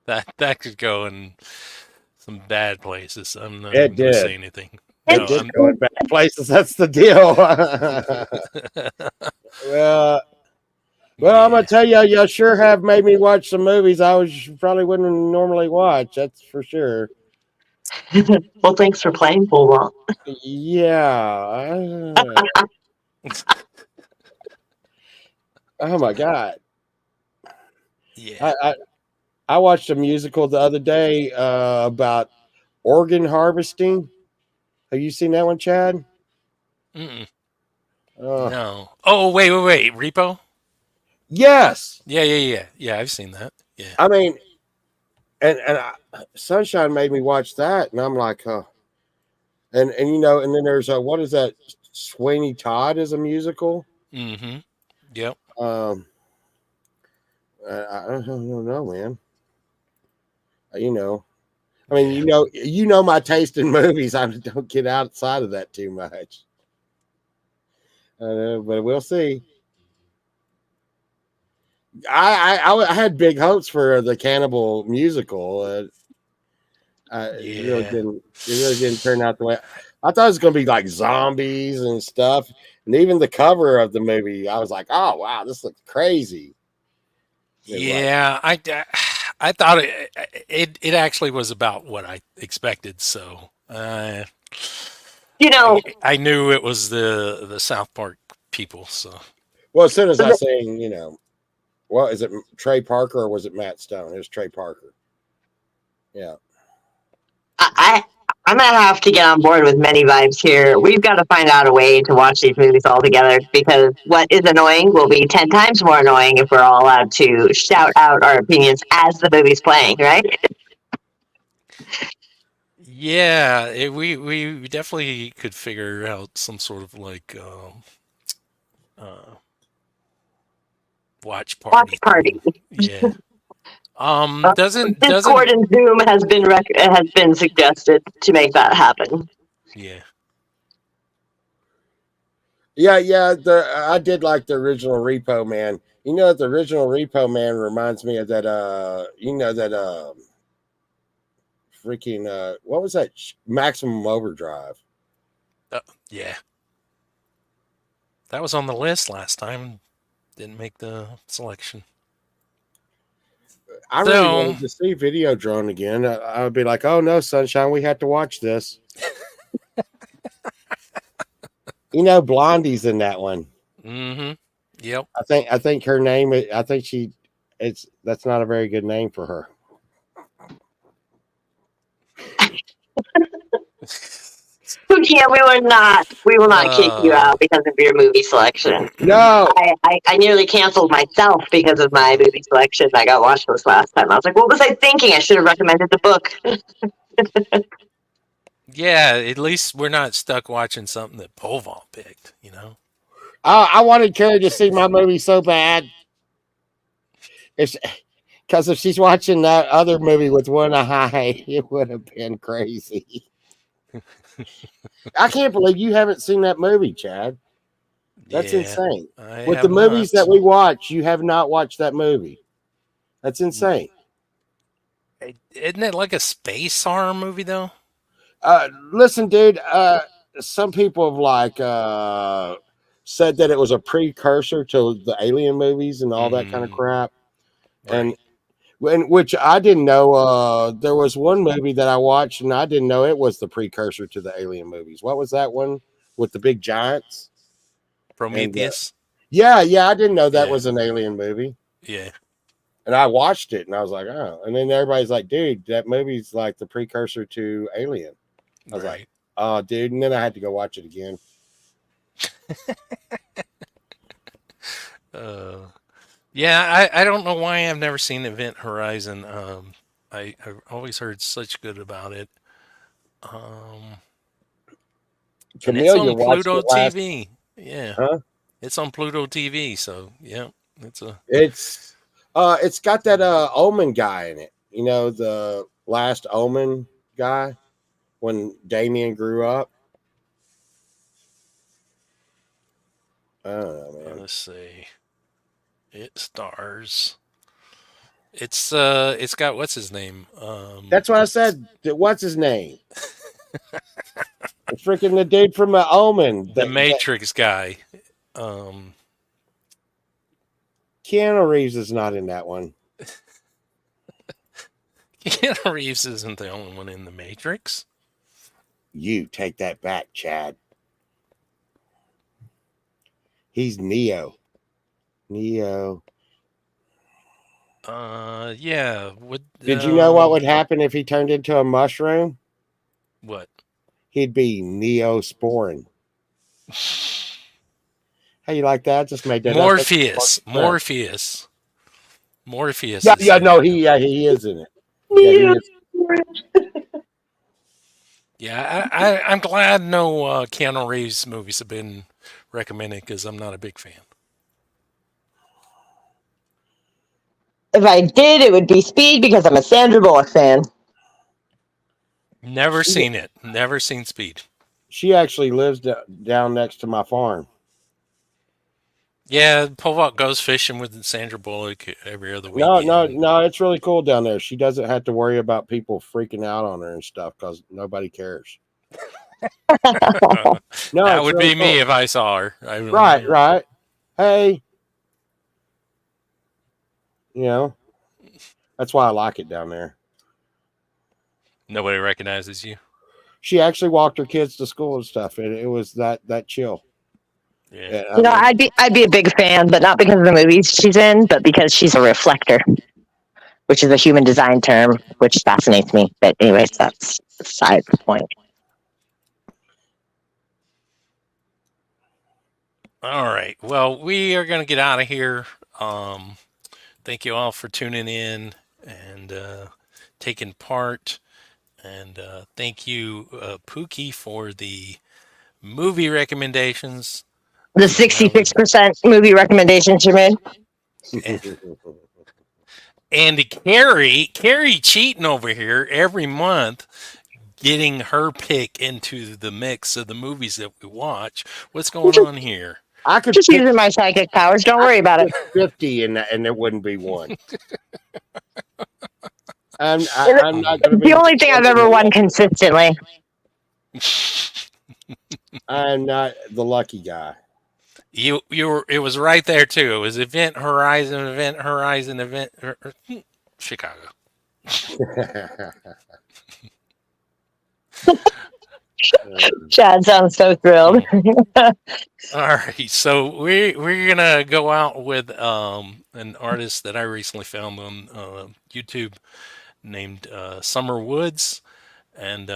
that could go in some bad places. I'm not It going to did. say anything. It did go in bad places. That's the deal. Well, I'm gonna tell you, you sure have made me watch some movies I probably wouldn't normally watch. That's for sure. Well, thanks for playing pool ball. Yeah. Oh my God. Yeah. I watched a musical the other day about organ harvesting. Have you seen that one, Chad? Mm-mm. Oh. No. Oh, wait. Repo? Yes. Yeah. I've seen that. Yeah. I mean, Sunshine made me watch that, and I'm like, oh. And you know, and then there's what is that? Sweeney Todd is a musical. Mm-hmm. Yep. I don't know, man. You know, I mean, you know my taste in movies. I don't get outside of that too much. But we'll see. I had big hopes for the Cannibal musical. It really didn't turn out the way I thought it was going to be, like zombies and stuff. And even the cover of the movie, I was like, "Oh wow, this looks crazy." Yeah, I thought it actually was about what I expected. So I knew it was the South Park people. So well, as soon as I seen, well, is it Trey Parker or was it Matt Stone? It was Trey Parker. Yeah. I'm gonna have to get on board with many vibes here. We've got to find out a way to watch these movies all together, because what is annoying will be 10 times more annoying if we're all allowed to shout out our opinions as the movie's playing, right? yeah, we definitely could figure out some sort of like watch party. Yeah. Doesn't Discord and Zoom has been suggested to make that happen. Yeah. Yeah. I did like the original Repo Man. You know, the original Repo Man reminds me of that. Freaking what was that? Maximum Overdrive. Yeah. That was on the list last time. Didn't make the selection. I really wanted to see Videodrome again. I would be like, "Oh no, Sunshine, we have to watch this." Blondie's in that one. Mm-hmm. Yep. I think her name. I think that's not a very good name for her. Yeah, we will not kick you out because of your movie selection. No. I nearly canceled myself because of my movie selection. I got watched this last time. I was like, what was I thinking? I should have recommended the book. Yeah, at least we're not stuck watching something that Polval picked, you know? I wanted Carrie to see my movie so bad. Because if she's watching that other movie with one eye, it would have been crazy. I can't believe you haven't seen that movie, Chad. That's insane. With the movies that we watch, you have not watched that movie. That's insane. Isn't it like a space horror movie, though? Listen, dude, some people have said that it was a precursor to the Alien movies and all that kind of crap. Right. And which I didn't know. There was one movie that I watched and I didn't know it was the precursor to the Alien movies. What was that one with the big giants? Prometheus? Yeah, I didn't know that was an Alien movie. Yeah. And I watched it and I was like, oh. And then everybody's like, dude, that movie's like the precursor to Alien. I was like, oh, dude. And then I had to go watch it again. Yeah, I don't know why I've never seen Event Horizon. I've always heard such good about it. And it's on Pluto TV. Yeah. Huh? It's on Pluto TV, so yeah. It's got that Omen guy in it. You know, the last Omen guy when Damien grew up. I don't know, man. Let's see. It stars. It's got what's his name? That's what I said. What's his name? Freaking the dude from the Omen. The Matrix guy. Keanu Reeves is not in that one. Keanu Reeves isn't the only one in the Matrix. You take that back, Chad. He's Neo. Yeah. Did you know what would happen if he turned into a mushroom? What? He'd be Neosporin. How you like that? Just made that Morpheus. up. Morpheus. Morpheus. Yeah, no, he is in it. Yeah, he is. Yeah, I'm glad no Keanu Reeves movies have been recommended because I'm not a big fan. If I did, it would be Speed because I'm a Sandra Bullock fan. Never seen it. Never seen Speed. She actually lives down next to my farm. Yeah, Povok goes fishing with Sandra Bullock every other week. No, it's really cool down there. She doesn't have to worry about people freaking out on her and stuff because nobody cares. No, that would really be me if I saw her. Right. Hey. You know, that's why I like it down there. Nobody recognizes you. She actually walked her kids to school and stuff. It was that chill. Yeah. I'd be a big fan, but not because of the movies she's in, but because she's a reflector, which is a human design term, which fascinates me. But anyways, that's beside the point. All right. Well, we are going to get out of here. Thank you all for tuning in and taking part. And thank you, Pookie, for the movie recommendations. The 66% movie recommendations you made. And Carrie cheating over here every month, getting her pick into the mix of the movies that we watch. What's going on here? I could just using my psychic powers. Don't worry about it. 50 and it wouldn't be one. I'm not going to be the only thing I've ever won consistently. I'm not the lucky guy. You were. It was right there too. It was Event Horizon, Chicago. Chad sounds so thrilled. All right, so we're gonna go out with an artist that I recently found on YouTube named Summer Woods, And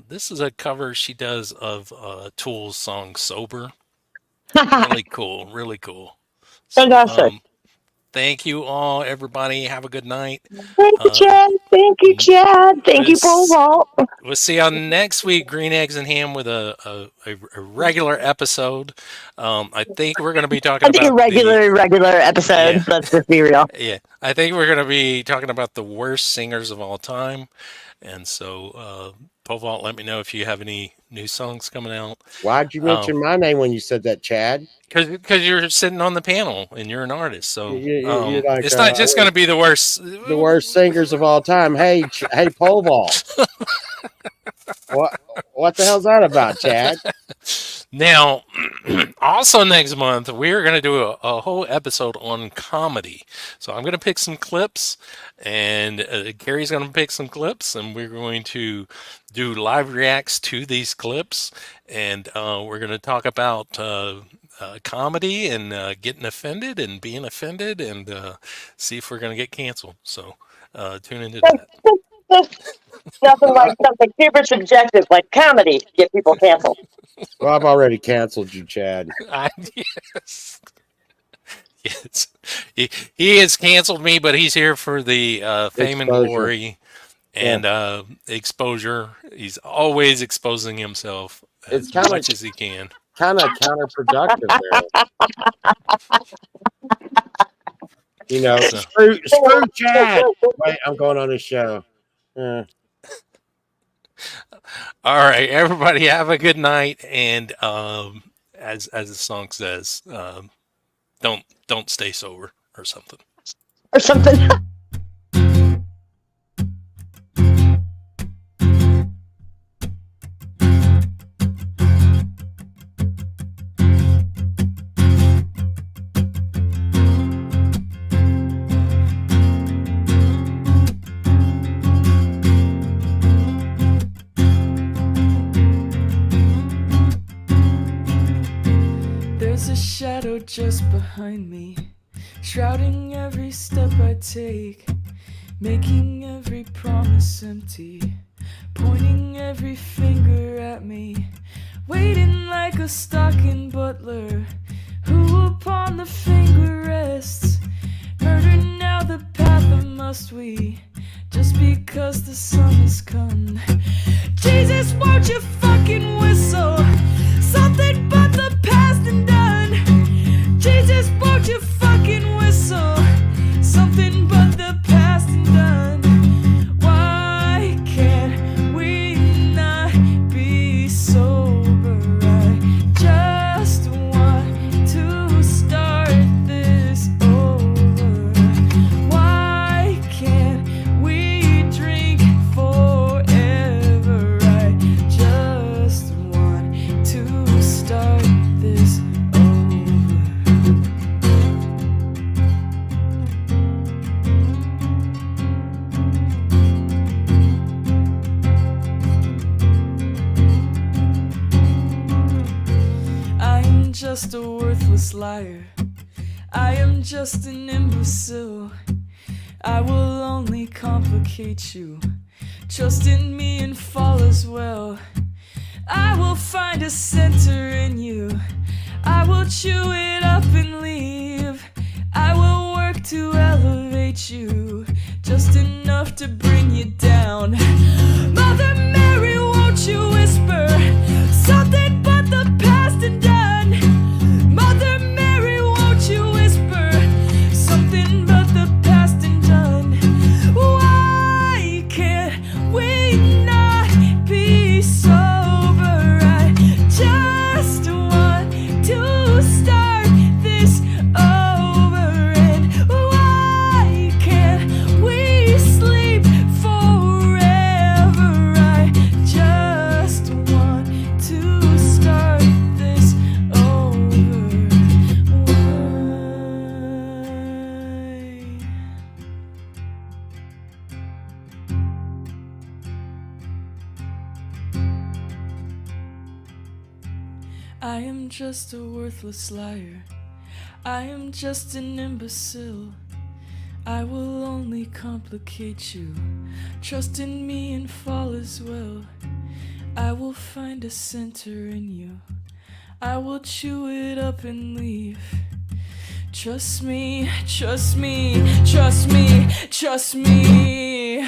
this is a cover she does of Tool's song "Sober." Really cool, really cool. So, Fantastic. thank you all, everybody. Have a good night. Thank you, Chad. Thank you, Chad. Thank you, Pole Vault. We'll see y'all next week, Green Eggs and Ham, with a regular episode. I think we're going to be talking about a regular episode. Yeah. Let's just be real. Yeah, I think we're going to be talking about the worst singers of all time. And so, Pole Vault, let me know if you have any new songs coming out. Why'd you mention my name when you said that, Chad? Because you're sitting on the panel and you're an artist, so You're like, it's not just going to be the worst singers of all time. Hey, hey, Pole Vault. What the hell's that about, Chad? Now, also next month, we're going to do a whole episode on comedy. So I'm going to pick some clips, and Gary's going to pick some clips, and we're going to do live reacts to these clips, and we're going to talk about comedy and getting offended and being offended, and see if we're going to get canceled. So tune into that. Nothing like something super subjective like comedy to get people canceled. Well, I've already canceled you, Chad. Yes. Yes. He has canceled me, but he's here for the fame and glory and exposure. He's always exposing himself as much as he can. Kind of counterproductive there. You know, screw Chad. Wait, I'm going on a show. All right, everybody, have a good night, and as the song says, don't stay sober or something. Or something. There's a shadow just behind me, shrouding every step I take, making every promise empty, pointing every finger at me, waiting like a stalking butler, who upon the finger rests. Murder now the path of must we, just because the sun has come. Jesus, won't you fucking whistle something but the past and done? Jesus, won't you fucking whistle something but the past and done? Why can't we not be sober? I just want to start this over. Why can't we drink forever? I just want to start this just a worthless liar. I am just an imbecile. I will only complicate you. Trust in me and fall as well. I will find a center in you. I will chew it up and leave. I will work to elevate you, just enough to bring you down. Mother Mary, won't you whisper something but the past and done? Mother Mary, won't you whisper something but the past and done? Why can't we not be sober? I just want to start this over. And why can't we sleep forever? I just want to start this over. I am just a worthless liar. I am just an imbecile. I will only complicate you. Trust in me and fall as well. I will find a center in you. I will chew it up and leave. Trust me, trust me, trust me, trust me.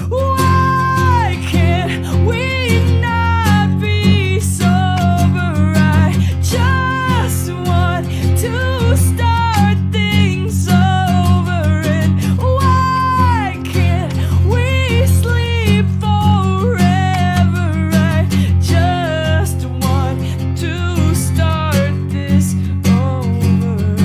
Why can't we not be sober? I just want to start things over. And why can't we sleep forever? I just want to start this over.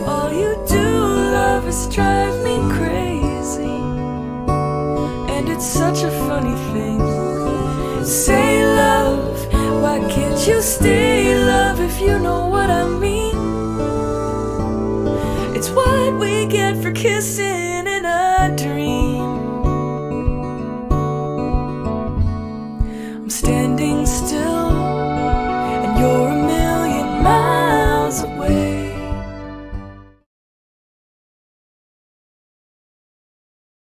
All you do, love, is drive me crazy. And it's such a funny thing. Say, love, why can't you stay, love, if you know what I mean? It's what we get for kissing in a dream. I'm standing